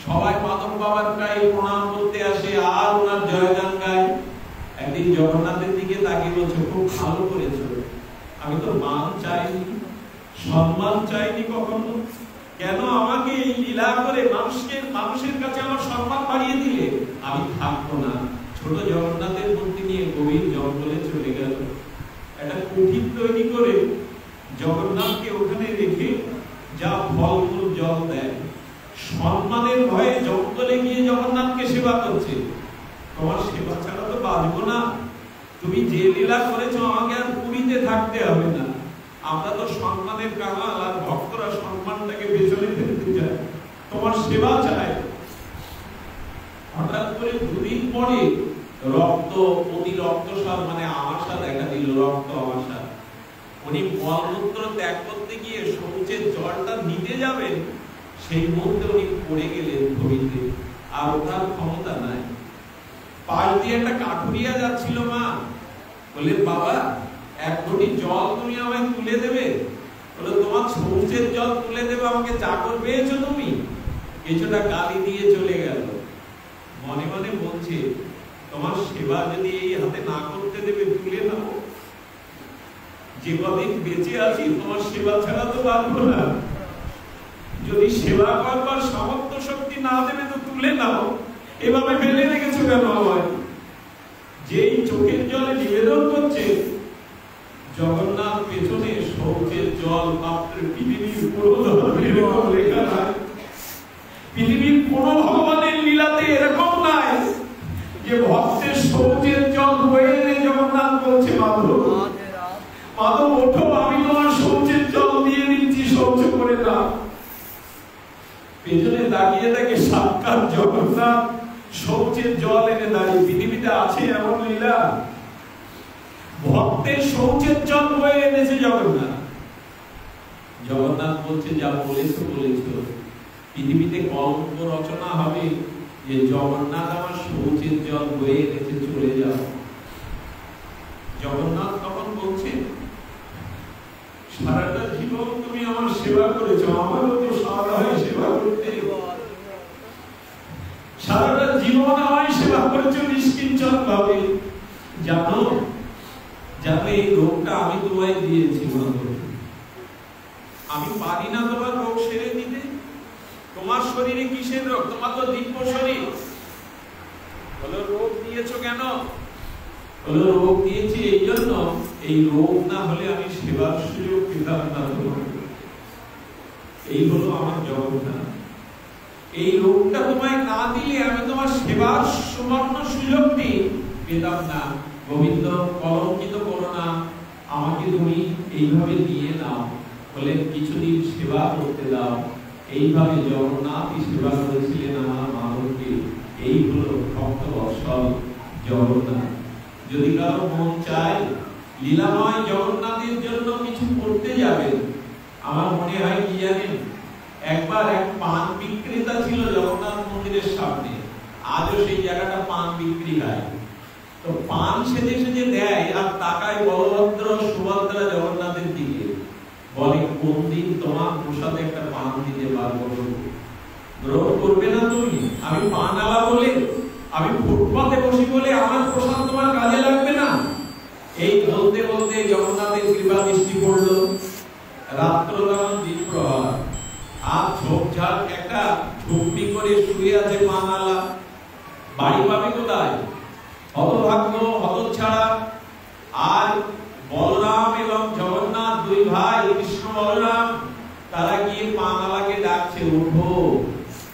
সবাই মাধব বাবার গায়ে প্রণাম করতে আসে আর ওনার জয়গান গায়। একদিন জগন্নাথের দিকে তাকিয়ে বলছে, খুব ভালো করেছো, আমি তো মান চাইনি, সম্মান চাইনি কখনো, কেন আমাকে এই লীলা করে মানুষের কাছে আমার সম্মান বাড়িয়ে দিলে? আমি থাকবো না। ছোট জগন্নাথের মূর্তি নিয়ে গভীর জঙ্গলে চলে গেল। একটা কুঠির তৈরি করে জগন্নাথকে ওখানে রেখে যা ফলমূল জল দেয়, সম্মানের ভয়ে জঙ্গলে গিয়ে জগন্নাথকে সেবা করছে। তোমার সেবা ছাড়া তো বাঁচবো না, তুমি যে লীলা করেছো আমাকে আর পুরীতে থাকতে হবে না। আমরা তো সম্মানের কাঙাল, আর ভক্তরা সম্মানটাকে পেছনে ফেলতে চায়, তোমার সেবা চায়। হঠাৎ করে দুদিন পরে অতি রক্তস্রাব মানে আমাশা দেখা দিল, রক্ত আমাশা। উনি মলমূত্র ত্যাগ করতে গিয়ে শৌচের জলটা নিতে যাবেন, সেই মুহূর্তে উনি পড়ে গেলেন ভূমিতে, আর ওঠার ক্ষমতা নাই। পাশ দিয়ে একটা কাঠুরিয়া যাচ্ছিল মা, বললেন বাবা এক ঘটি জল তুমি আমায় তুলে দেবে? বলে তোমার শৌচের জল তুলে দেবে, আমাকে চাকর পেয়েছো তুমি? কিছুটা গালি দিয়ে চলে গেল। মনে মনে বলছে, তোমার সেবা যদি এই হাতে না করতে দেবে তুলে নাও, যে কদিন বেঁচে আছি তোমার সেবা ছাড়া তো বাঁচবো না। যদি সেবা করবার সামর্থ্য শক্তি না দেবে তো তুলে নাও, এভাবে ফেলে রেখেছো কেন আমায়? যেই চোখের জলে নিবেদন করছে, জগন্নাথ পেছনে শৌচের জল পাত্রে পৃথিবীর পুরো এরকম লেখা নাই। পৃথিবীর কোন ভগবানের লীলাতে এরকম নাই যে ভক্তের শৌচের জল বয়ে এনে জগন্নাথ বলছে, মাধব মাধব ওঠো, আমি তোমার শৌচের জল দিয়ে দিচ্ছি, শৌচ করে দাও। পেছনে দাঁড়িয়ে থাকে সাক্ষাৎ জগন্নাথ, শৌচের জল এনে দাঁড়িয়ে। পৃথিবীতে আছে এমন লীলা? ভক্তের শৌচের জল বয়ে এনেছে জগন্নাথ। জগন্নাথ বলছে, যা বলেছো বলেছো, পৃথিবীতে কলঙ্ক রচনা হবে যে জগন্নাথ আমার শৌচের জল বয়ে এনেছে, চলে যাও। জগন্নাথ তখন বলছে, সারাটা জীবন তুমি আমার সেবা করেছো, আমারও তো সারা হয় সেবা করতে। সারাটা জীবন আমায় সেবা করেছো নিষ্কিঞ্চন ভাবে। জানো জানো এই রোগটা আমি তোমায় দিয়েছি, আমি পারি না তোমার রোগ সেরে দিতে। তোমার শরীরে কিসের রোগ? তোমার তো দিব্য শরীর। বলো রোগ দিয়েছো কেন? বলো রোগ দিয়েছি এই জন্য, এই রোগ না হলে আমি সেবার সুযোগ পেতাম না। এই হলো আমার জগন্নাথ। এই রোগটা তোমায় না দিলে আমি তোমার সেবার সুবর্ণ সুযোগটি পেতাম না। গোবিন্দ কলঙ্কিত করো না, আমাকে তুমি এইভাবে দিয়ে নাও, বলে কিছুদিন সেবা করতে দাও। এইভাবে জগন্নাথই সেবা করেছিলেন আমার মাধবকে। এই হলো ভক্ত বৎসল জগন্নাথ। যদি কারো মন চায় লীলাময় জগন্নাথের জন্য কিছু করতে যাবে, আমার মনে হয় কি জানেন, একবার এক পান বিক্রেতা ছিল জগন্নাথ মন্দিরের সামনে, আজও সেই জায়গাটা পান বিক্রি হয়। তো পান সেজে সেজে দেয় আর তাকায় বলভদ্র সুভদ্রা জগন্নাথের দিকে, বলে কোন দিন তোমার প্রসাদে একটা পান দিতে পারবো, গ্রহণ করবে না তুমি? আমি পান আলা বলে, আমি ফুটপাতে বসি বলে আমার প্রসাদ তোমার কাজে লাগবে না? এই বলতে বলতে জগন্নাথের কৃপা দৃষ্টি পড়লো। রাত্র তখন দিন প্রহর, আর ঝোপঝাড় একটা ঝুপড়ি করে শুয়ে আছে পান আলা। বাড়ি পাবে কোথায়? হতভাগ্য হতচ্ছাড়া। আর বলরাম এবং জগন্নাথ দুই ভাই, কৃষ্ণ বলরাম, তারা গিয়ে পানালাকে ডাকছে, উঠো,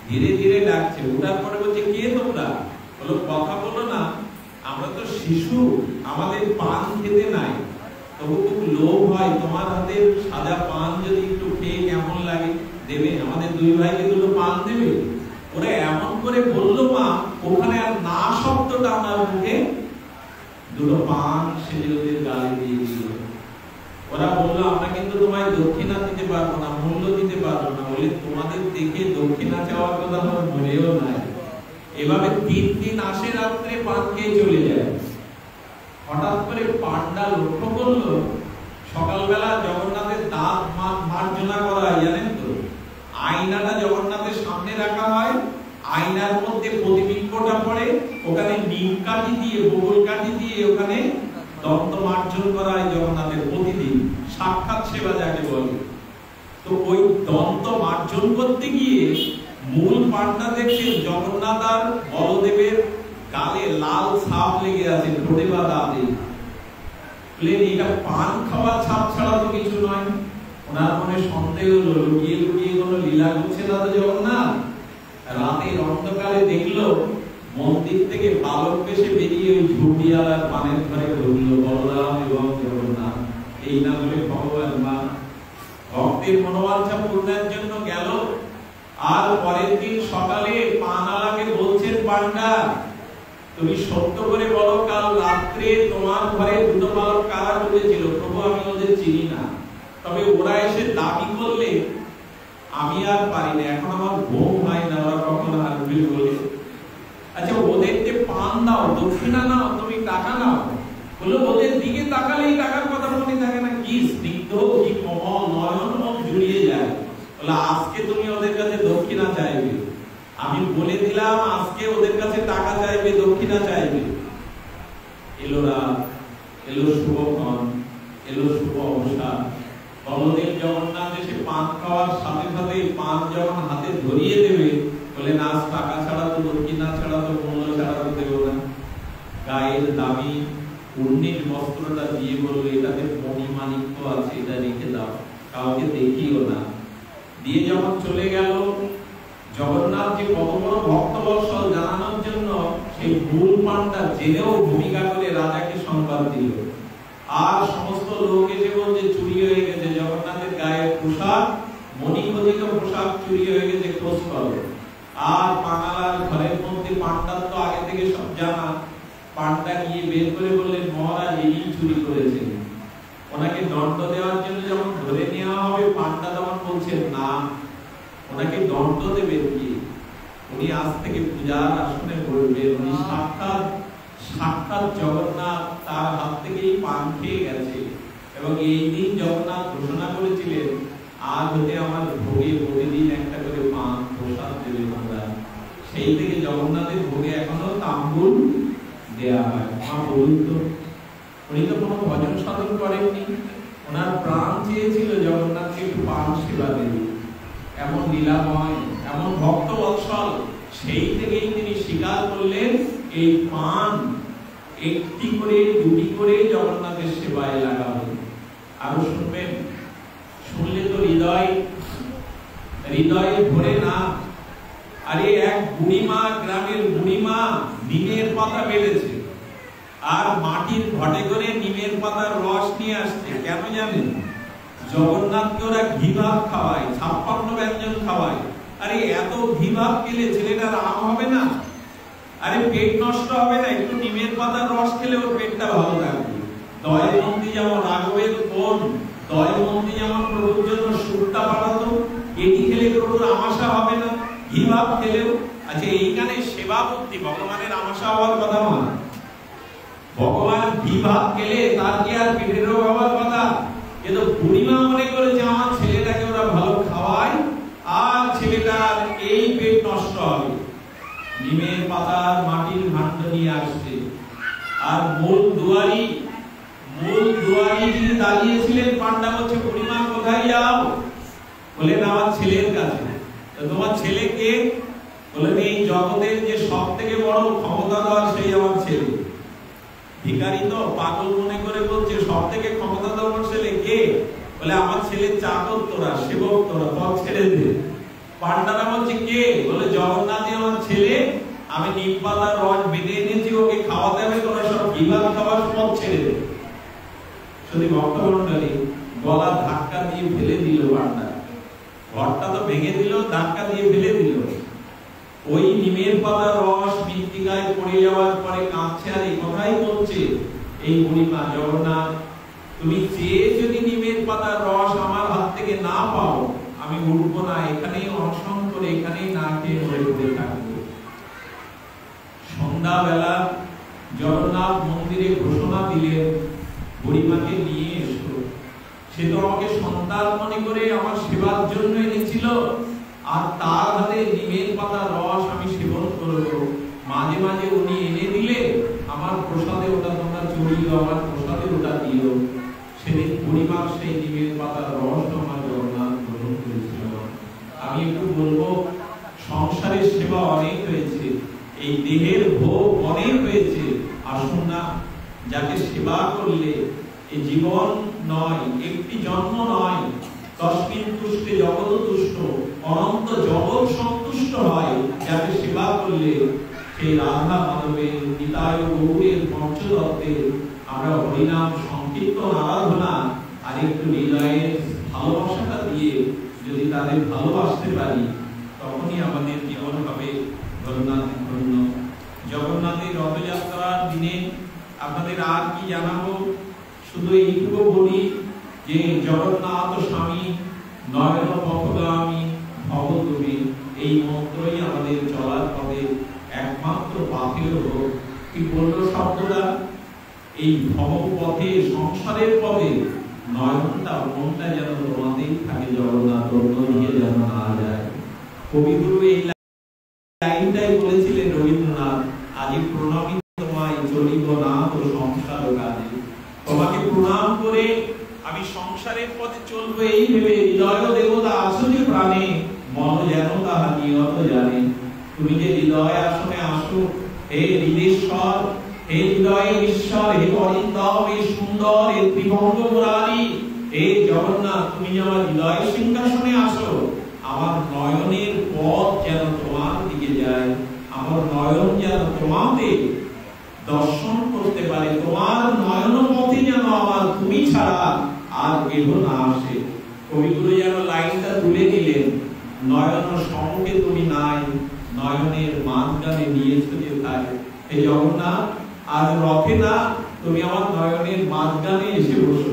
ধীরে ধীরে ডাকছে। উঠার পরে বলছে, কে তোমরা? বলো কথা বলো না, আমরা তো শিশু, আমাদের পান খেতে নাই, তবু খুব লোভ হয়, তোমার হাতের সাদা পান যদি একটু খেয়ে কেমন লাগে, দেবে? আমাদের দুই ভাইকে দুটো পান দেবে? ওরা এমন করে বললো মা, ওখানে আর না শব্দটা আমার মুখে, দুটো পান সেজে ওদের গালে দিয়ে দিল। ওরা বললো, আমরা কিন্তু তোমায় দক্ষিণা দিতে পারবো না, মূল্য দিতে পারবো না। বলে তোমাদের দেখে দক্ষিণা চাওয়ার কথা আমার মনেও নাই। এভাবে 3 দিন আসে, রাত্রে পান খেয়ে চলে যায়। হঠাৎ করে পান্ডা লক্ষ্য করলো, সকালবেলা জগন্নাথের দাঁত মার্জনা করা হয় জানেন তো, গিয়ে ওখানে দন্ত মার্জন করা হয় জগন্নাথের প্রতিদিন, সাক্ষাৎ সেবা যাকে বলে। তো ওই দন্ত মার্জন করতে গিয়ে মূল পান্ডা দেখছে জগন্নাথ আর বলদেবের গালে লাল ছাপ লেগে আছে, ঠোঁটে বা দাঁতে। এটা পান খাওয়া ছাপ ছাড়া তো কিছু নয়। ওনার মনে সন্দেহ হলো, লুকিয়ে লুকিয়ে কোনো লীলা করছে না তো জগন্নাথ। রাতের অন্ধকারে দেখলো মন্দির থেকে বালক বেশে বেরিয়ে ওই ঝুটিয়ালার পানের ঘরে ঢুকলো বলরাম এবং জগন্নাথ। এই না বলে ভগবান মা ভক্তের মনোবাঞ্ছা পূর্ণের জন্য গেল। আর পরের দিন সকালে পানালাকে বলছেন, পান্ডা তুমি সত্য করে বলো, কাল রাত্রে তোমার ঘরে দুটো বালক কারা ঢুকেছিল? প্রভু আমি ওদের চিনি না, তবে ওরা এসে দাবি করলে আমি আর পারি না, এখন আমার ঘুম হয় না, ওরা কখনো আসবে বলে। আচ্ছা ওদেরকে পান দাও, দক্ষিণা নাও, তুমি টাকা নাও। বললো ওদের দিকে তাকালেই টাকার কথা মনে থাকে না, কি স্নিগ্ধ, কি কোমল, নয়ন মুখ জুড়িয়ে যায়। বলে আজকে তুমি ওদের কাছে দক্ষিণা চাইবে, আমি বলে দিলাম আজকে ওদের কাছে টাকা চাইবে, দক্ষিণা চাইবে। এলো রাত, এলো শুভক্ষণ, এলো শুভ অবসর। বলদেব জগন্নাথ এসে পান খাওয়ার সাথে সাথে পান যখন হাতে ধরিয়ে দেবে, বলে না টাকা ছাড়া তো, দক্ষিণা ছাড়া তো, মূল্য ছাড়া তো দেব না। গায়ের দামি উন্নির বস্ত্রটা দিয়ে বলবে এটাতে মণিমাণিক্য আছে, এটা রেখে দাও, কাউকে দেখিও না। দিয়ে যখন চলে গেল, জগন্নাথ যে কত বড় ভক্তবৎসল জানানোর জন্য সেই ভুল পান্ডা জেনেও ভূমিকা করে রাজাকে সংবাদ দিল। আর সমস্ত লোক এসে বলছে চুরি হয়ে গেছে, জগন্নাথের গায়ের পোশাক, মণিখচিত পোশাক চুরি হয়ে গেছে, খোঁজ করো। আর পানালার ঘরের মধ্যে পান্ডার তো আগে থেকে সব জানা, পান্ডা নিয়ে বের করে বললেন মহারাজ এই চুরি করেছে। ওনাকে দণ্ড দেওয়ার জন্য যখন ধরে নেওয়া হবে, পান্ডা তখন বলছেন না, ওনাকে দণ্ড দেবেন কি? উনি আজ থেকে পূজার আসনে বসবেন, উনি সাক্ষাৎ জগন্নাথ, তার হাত থেকেই পান খেয়ে গেছে। এবং এই দিন জগন্নাথ ঘোষণা করেছিলেন আজ হতে আমার ভোগে প্রতিদিন একটা করে পান প্রসাদ দেবে তোমরা। সেই থেকে জগন্নাথের ভোগে এখনো তাম্বুল দেয়া হয়। মা বলুন তো, উনি তো কোনো ভজন সাধন করেননি, ওনার প্রাণ চেয়েছিল জগন্নাথকে একটু পান সেবা দেবে। এমন লীলাময়, এমন ভক্ত বৎসল, সেই থেকেই তিনি স্বীকার করলেন এই পান একটি করে দুটি করে জগন্নাথের সেবায় লাগাবে। আরো শুনবেন, শুনলে তো হৃদয়ে ভরে না। আরে এক বুড়িমা, গ্রামের বুড়িমা নিমের পাতা বেড়েছে আর মাটির ঘটে করে নিমের পাতার রস নিয়ে আসছে। কেন জানেন? জগন্নাথকে ওরা ঘি ভাত খাওয়ায়, 56 ব্যঞ্জন খাওয়ায়। আরে এত ঘি ভাত খেলে ছেলেটার আম হবে না? আরে পেট নষ্ট হবে না? একটু নিমের পাতার রস খেলে ওর পেটটা ভালো থাকবে। দয়ামন্ত্রী যেমন রাঘবের বোন, দয়ামন্ত্রী যেমন প্রভুর জন্য সুরটা পাঠাতো, এটি খেলে প্রভুর আমাশা হবে না, ঘি ভাত খেলেও। আচ্ছা এইখানে সেবা বুদ্ধি, ভগবানের আমাশা হওয়ার কথা না। ভগবান ঘি ভাত খেলে তার কি আর পেটের রোগ হওয়ার কথা? কিন্তু বুড়িমা মনে করেছে আমার ছেলেটাকে ওরা ভালো খাওয়ায় আর ছেলেটার এই পেট নষ্ট হবে। নিমের পাতার মাটির ভাণ্ড নিয়ে আসছে। আর মূল দুয়ারি যিনি দাঁড়িয়েছিলেন, পান্ডা বলছে বুড়িমা কোথায় যাও? বলেন আমার ছেলের কাছে। তোমার ছেলে কে? বলেন এই জগতের যে সব থেকে বড় ক্ষমতাধর সেই আমার ছেলে। ভিখারি তো পাগল মনে করে বলছে সব থেকে ক্ষমতাধর ছেলে কে? বলে আমার ছেলের চাকর তোরা, সেবক তোরা, পথ ছেড়ে দে। পান্ডারা বলছে কে? বলে জগন্নাথই আমার ছেলে, আমি নিম পাতার রস বেঁধে এনেছি, ওকে খাওয়াতে হবে, তোরা সব ঘি ভাত খাওয়ার পথ ছেড়ে দে। শুধু ভক্তমণ্ডলী গলা ধাক্কা দিয়ে ফেলে দিল পান্ডা, ঘরটা তো ভেঙে দিল, ধাক্কা দিয়ে ফেলে দিল। ওই নিমের পাতার রস মৃত্তিকায় পড়ে যাওয়ার পরে কাঁদছে আর এই কথাই বলছে এই বুড়িমা, জগন্নাথ তুমি চেয়ে যদি নিমের পাতার রস আমার হাত থেকে না পাও, আমি উঠবো না, এখানেই অনশন করে এখানেই না খেয়ে মরে পড়ে থাকবো। সন্ধ্যাবেলা জগন্নাথ মন্দিরে ঘোষণা দিলেন বুড়িমাকে নিয়ে এসো। সে তো আমাকে সন্তান মনে করে আমার সেবার জন্য এনেছিল, আর তার হাতে নিমের পাতার রস আমি সেবন করবো। মাঝে মাঝে উনি এনে দিলে আমার প্রসাদে ওটা তোমরা করিও আমার প্রসাদের ওটা দিও। সেদিন পরিবার সেই নিমের পাতার রস আমার জগন্নাথ গ্রহণ করেছিল। আমি একটু বলবো, সংসারের সেবা অনেক হয়েছে, এই দেহের ভোগ অনেক হয়েছে। আসুন না, যাকে সেবা করলে এই জীবন নয়, একটি জন্ম নয়, তস্মিন তুষ্টে জগৎ তুষ্ট, অনন্ত জগৎ সন্তুষ্ট হয়। যাকে সেবা করলে সেই রাধা মাধবের, নিতাই গৌরের, পঞ্চতত্ত্বের আমরা হরিনাম সংকীর্তন আরাধনা আর একটু হৃদয়ের ভালোবাসাটা দিয়ে যদি তাদের ভালোবাসতে পারি, তখনই আমাদের জীবন হবে ধন্য। জগন্নাথের রথযাত্রার দিনে আপনাদের আর কি জানাবো, শুধু এইটুকু বলি যে জগন্নাথ স্বামী নয়ন পথগামী ভব তুমি, এই মন্ত্রই আমাদের চলার পথে একমাত্র পাথেয় হোক। কি বললো শব্দটা? এই ভব পথে, সংসারের পথে নয়নটা, মনটা যেন তোমাতেই থাকে জগন্নাথ, অন্য দিকে যেন না যায়। কবিগুরু এই লাইনটাই বলেছিলেন রবীন্দ্রনাথ, আজি প্রণামী তোমায় চলিব না তো সংসার কাজে। তোমাকে প্রণাম করে আমি সংসারের পথে চলবো এই ভেবে, হৃদয় দেবতা আছো যে প্রাণে, মন যেন তাহা নিয়ত জানে। তুমি যে হৃদয় আসনে আসো, হে হৃদেশ্বর, হে হৃদয়ে ঈশ্বর, হে অরিন্দম, হে সুন্দর, হে ত্রিভঙ্গ মুরারি, হে জগন্নাথ, তুমি যে আমার হৃদয় সিংহাসনে আসো। আমার নয়নের পথ যেন তোমার দিকে যায়, আমার নয়ন যেন তোমাকে দর্শন করতে পারে, তোমার নয়ন পথে যেন আমার তুমি ছাড়া আর কেহ না আসে। কবিগুরু যেন লাইনটা তুলে নিলেন, নয়ন সমকে তুমি নাই, নয়নের মাঝখানে নিয়েছো যে তাই। হে জগন্নাথ, আজ রথে না, তুমি আমার নয়নের মাঝখানে এসে বসো।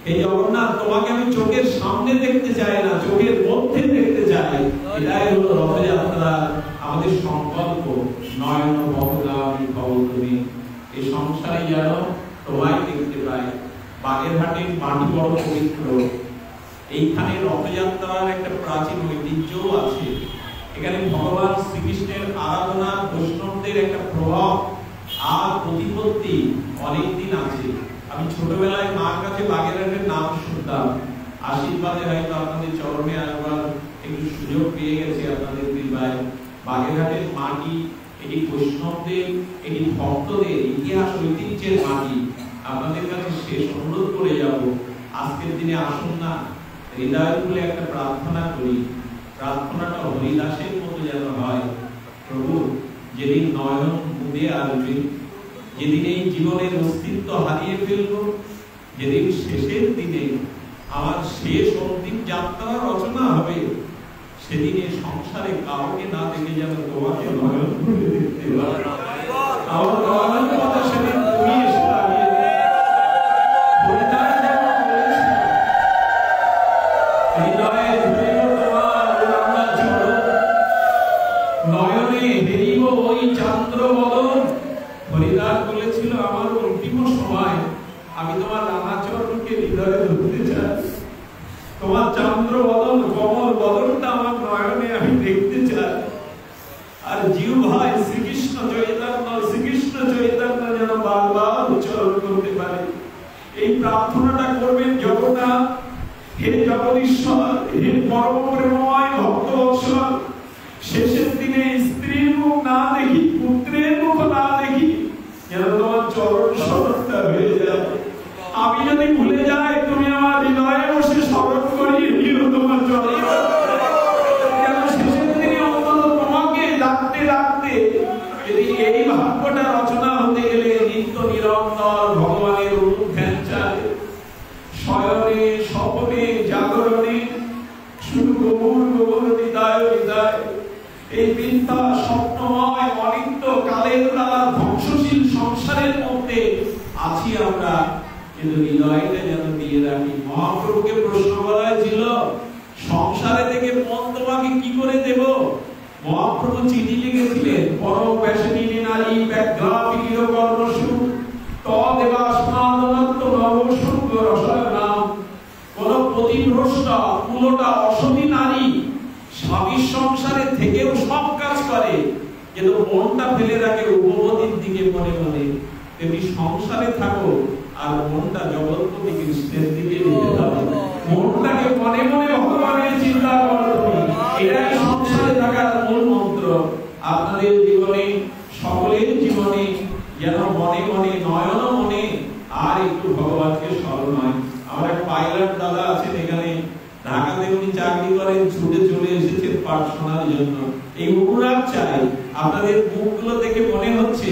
হে জগন্নাথ, তোমাকে আমি চোখের সামনে দেখতে চাই না, চোখের মধ্যে দেখতে চাই। এটাই হলো রথযাত্রা আমাদের সংকল্প, নয়ন পথগামী ভব তুমি। এই সংসারে যেন তোমায় দেখতে পাই। বাগেরহাটের মাটি বড় পবিত্র, এইখানে রথযাত্রার একটা প্রাচীন ঐতিহ্যও আছে। এখানে ভগবান শ্রীকৃষ্ণের আরাধনা, বৈষ্ণবদের একটা প্রভাব আর প্রতিপত্তি অনেকদিন আছে। আমি ছোটবেলায় মার কাছে বাগেরহাটের নাম শুনতাম, আশীর্বাদে হয়তো আপনাদের চরণে আসবার একটু সুযোগ পেয়ে গেছে আপনাদের কৃপায়। বাগেরহাটের মাটি, এটি বৈষ্ণবদের, এটি ভক্তদের ইতিহাস ঐতিহ্যের মাটি। আপনাদের কাছে শেষ অনুরোধ করে যাব, আজকের দিনে আসুন না, হৃদয় খুলে একটা প্রার্থনা করি। প্রার্থনাটা হরিদাসের মতো যেন হয়। প্রভু, যেদিন নয়ন মুদে আসবে, যেদিন এই জীবনের অস্তিত্ব হারিয়ে ফেলব, যেদিন শেষের দিনে আমার শেষ অন্তিম যাত্রা রচনা হবে, সেদিনে সংসারে কাউকে না দেখে যেন তোমাকে নয়ন খুলে দেখতে পারি। আমার নয়ন কথা সেদিন তুমি এসে দাঁড়িয়ে হৃদয়ে ধরিব তোমার রাঙা চরণ, নয়নে হেরিব ওই চন্দ্র বদন। হরিদাস বলেছিল, আমার অন্তিম সময় আমি তোমার রাঙা চরণকে হৃদয়ে ধরতে চাই, তোমার চন্দ্র বদন, কমল বদনটা আমার নয়নে আমি দেখতে চাই। আর জিহ্বায় শ্রীকৃষ্ণ চৈতন্য, শ্রীকৃষ্ণ চৈতন্য যেন বারবার উচ্চারণ করতে পারে। এই প্রার্থনাটা করবেন জগন্নাথ, হে জগদীশ্বর, হে পরম প্রেমময় ভক্তবৎসল, শেষের দিনে স্ত্রীর মুখ না দেখি, পুত্রের মুখ না দেখি, যেন তোমার চরণ স্মরণটা হয়ে যায়। আমি যদি ভুলে যাই, তুমি আমার হৃদয়ে বসে স্মরণ করিয়ে দিও তোমার চরণ, যেন শেষের দিনে অন্তত তোমাকে ডাকতে ডাকতে, যদি এই ভাগ্যটা রচনা হতে গেলে নিত্য নিরন্তর ভগবানের অনুধ্যান চাই, শয়নে স্বপনে জাগরণে শুধু গৌর গৌর হৃদয় হৃদয়। এই মিথ্যা স্বপ্নময় অনিত্য কালের দ্বারা ধ্বংসশীল সংসারের মধ্যে আছি আমরা, কিন্তু হৃদয়টা যেন দিয়ে রাখি। মহাপ্রভুকে প্রশ্ন করা হয়েছিল, সংসারে থেকে মন তোমাকে কি করে দেব? মহাপ্রভু চিঠি লিখেছিলেন, পরম ব্যাসিনী নারী ব্যাঘ্রাপির কর্মসু তদেবাস্মাদনত্ব নবসুঙ্গ রসায়নাম। কোন পতিভ্রষ্টা কুলোটা অসতী নারী স্বামীর সংসারে থেকেও সব কাজ করে, কিন্তু মনটা ফেলে রাখে উপপতির দিকে মনে মনে। তেমনি সংসারে থাকো আর মনটা জগৎপতি কৃষ্ণের দিকে নিয়ে যাও। মনটাকে মনে মনে ভগবানের চিন্তা করো তুমি, এটাই সংসারে থাকার মূল মন্ত্র। আপনাদের জীবনে, সকলের জীবনে যেন মনে মনে, নয়ন মনে আর একটু ভগবানকে স্মরণ হয়। আমার এক পাইলট দাদা আছেন এখানে, ঢাকাতে উনি চাকরি করেন, ছুটে চলে এসেছেন পাঠ শোনার জন্য। এই অনুরাগ চাই। আপনাদের মুখগুলো দেখে মনে হচ্ছে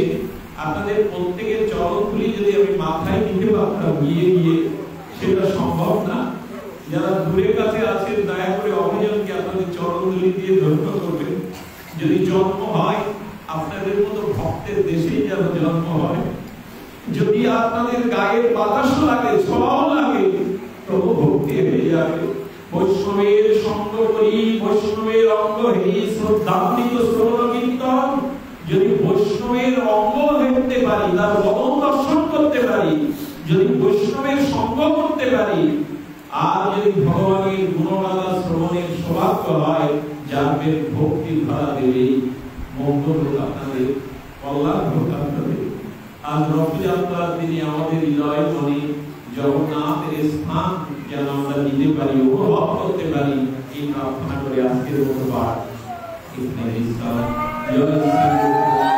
আপনাদের প্রত্যেকের চরণধুলি যদি আমি মাথায় নিতে পারতাম গিয়ে গিয়ে, সেটা সম্ভব না। যারা দূরের কাছে আছেন দয়া করে অভিযানকে আপনাদের চরণধুলি দিয়ে ধন্য করবেন। যদি জন্ম হয় আপনাদের মতো ভক্তের দেশেই যেন জন্ম হয়। যদি আপনাদের গায়ের বাতাসও লাগে, ছলাও লাগে, তবু ভক্তি হয়ে যাবে। বৈষ্ণবের সঙ্গ করি, বৈষ্ণবের অঙ্গ হেরি, শ্রদ্ধান্বিত শ্রবণ কীর্তন। যদি বৈষ্ণবের অঙ্গ দেখতে পারি, তার বদন দর্শন করতে পারি, যদি বৈষ্ণবের সঙ্গ করতে পারি, আর যদি ভগবানের গুণগাথা শ্রবণের সৌভাগ্য হয়, জানবেন ভক্তির ধারা দেবে, মঙ্গল হোক আপনাদের, কল্যাণ হোক আপনাদের। আজ রথযাত্রার দিনে আমাদের হৃদয় মনে জগন্নাথের স্থান যেন আমরা নিতে পারি, অনুভব করতে পারি, এই প্রার্থনা করে আজকের মতো পাঠ এখানে বিশ্রাম। জয় শ্রী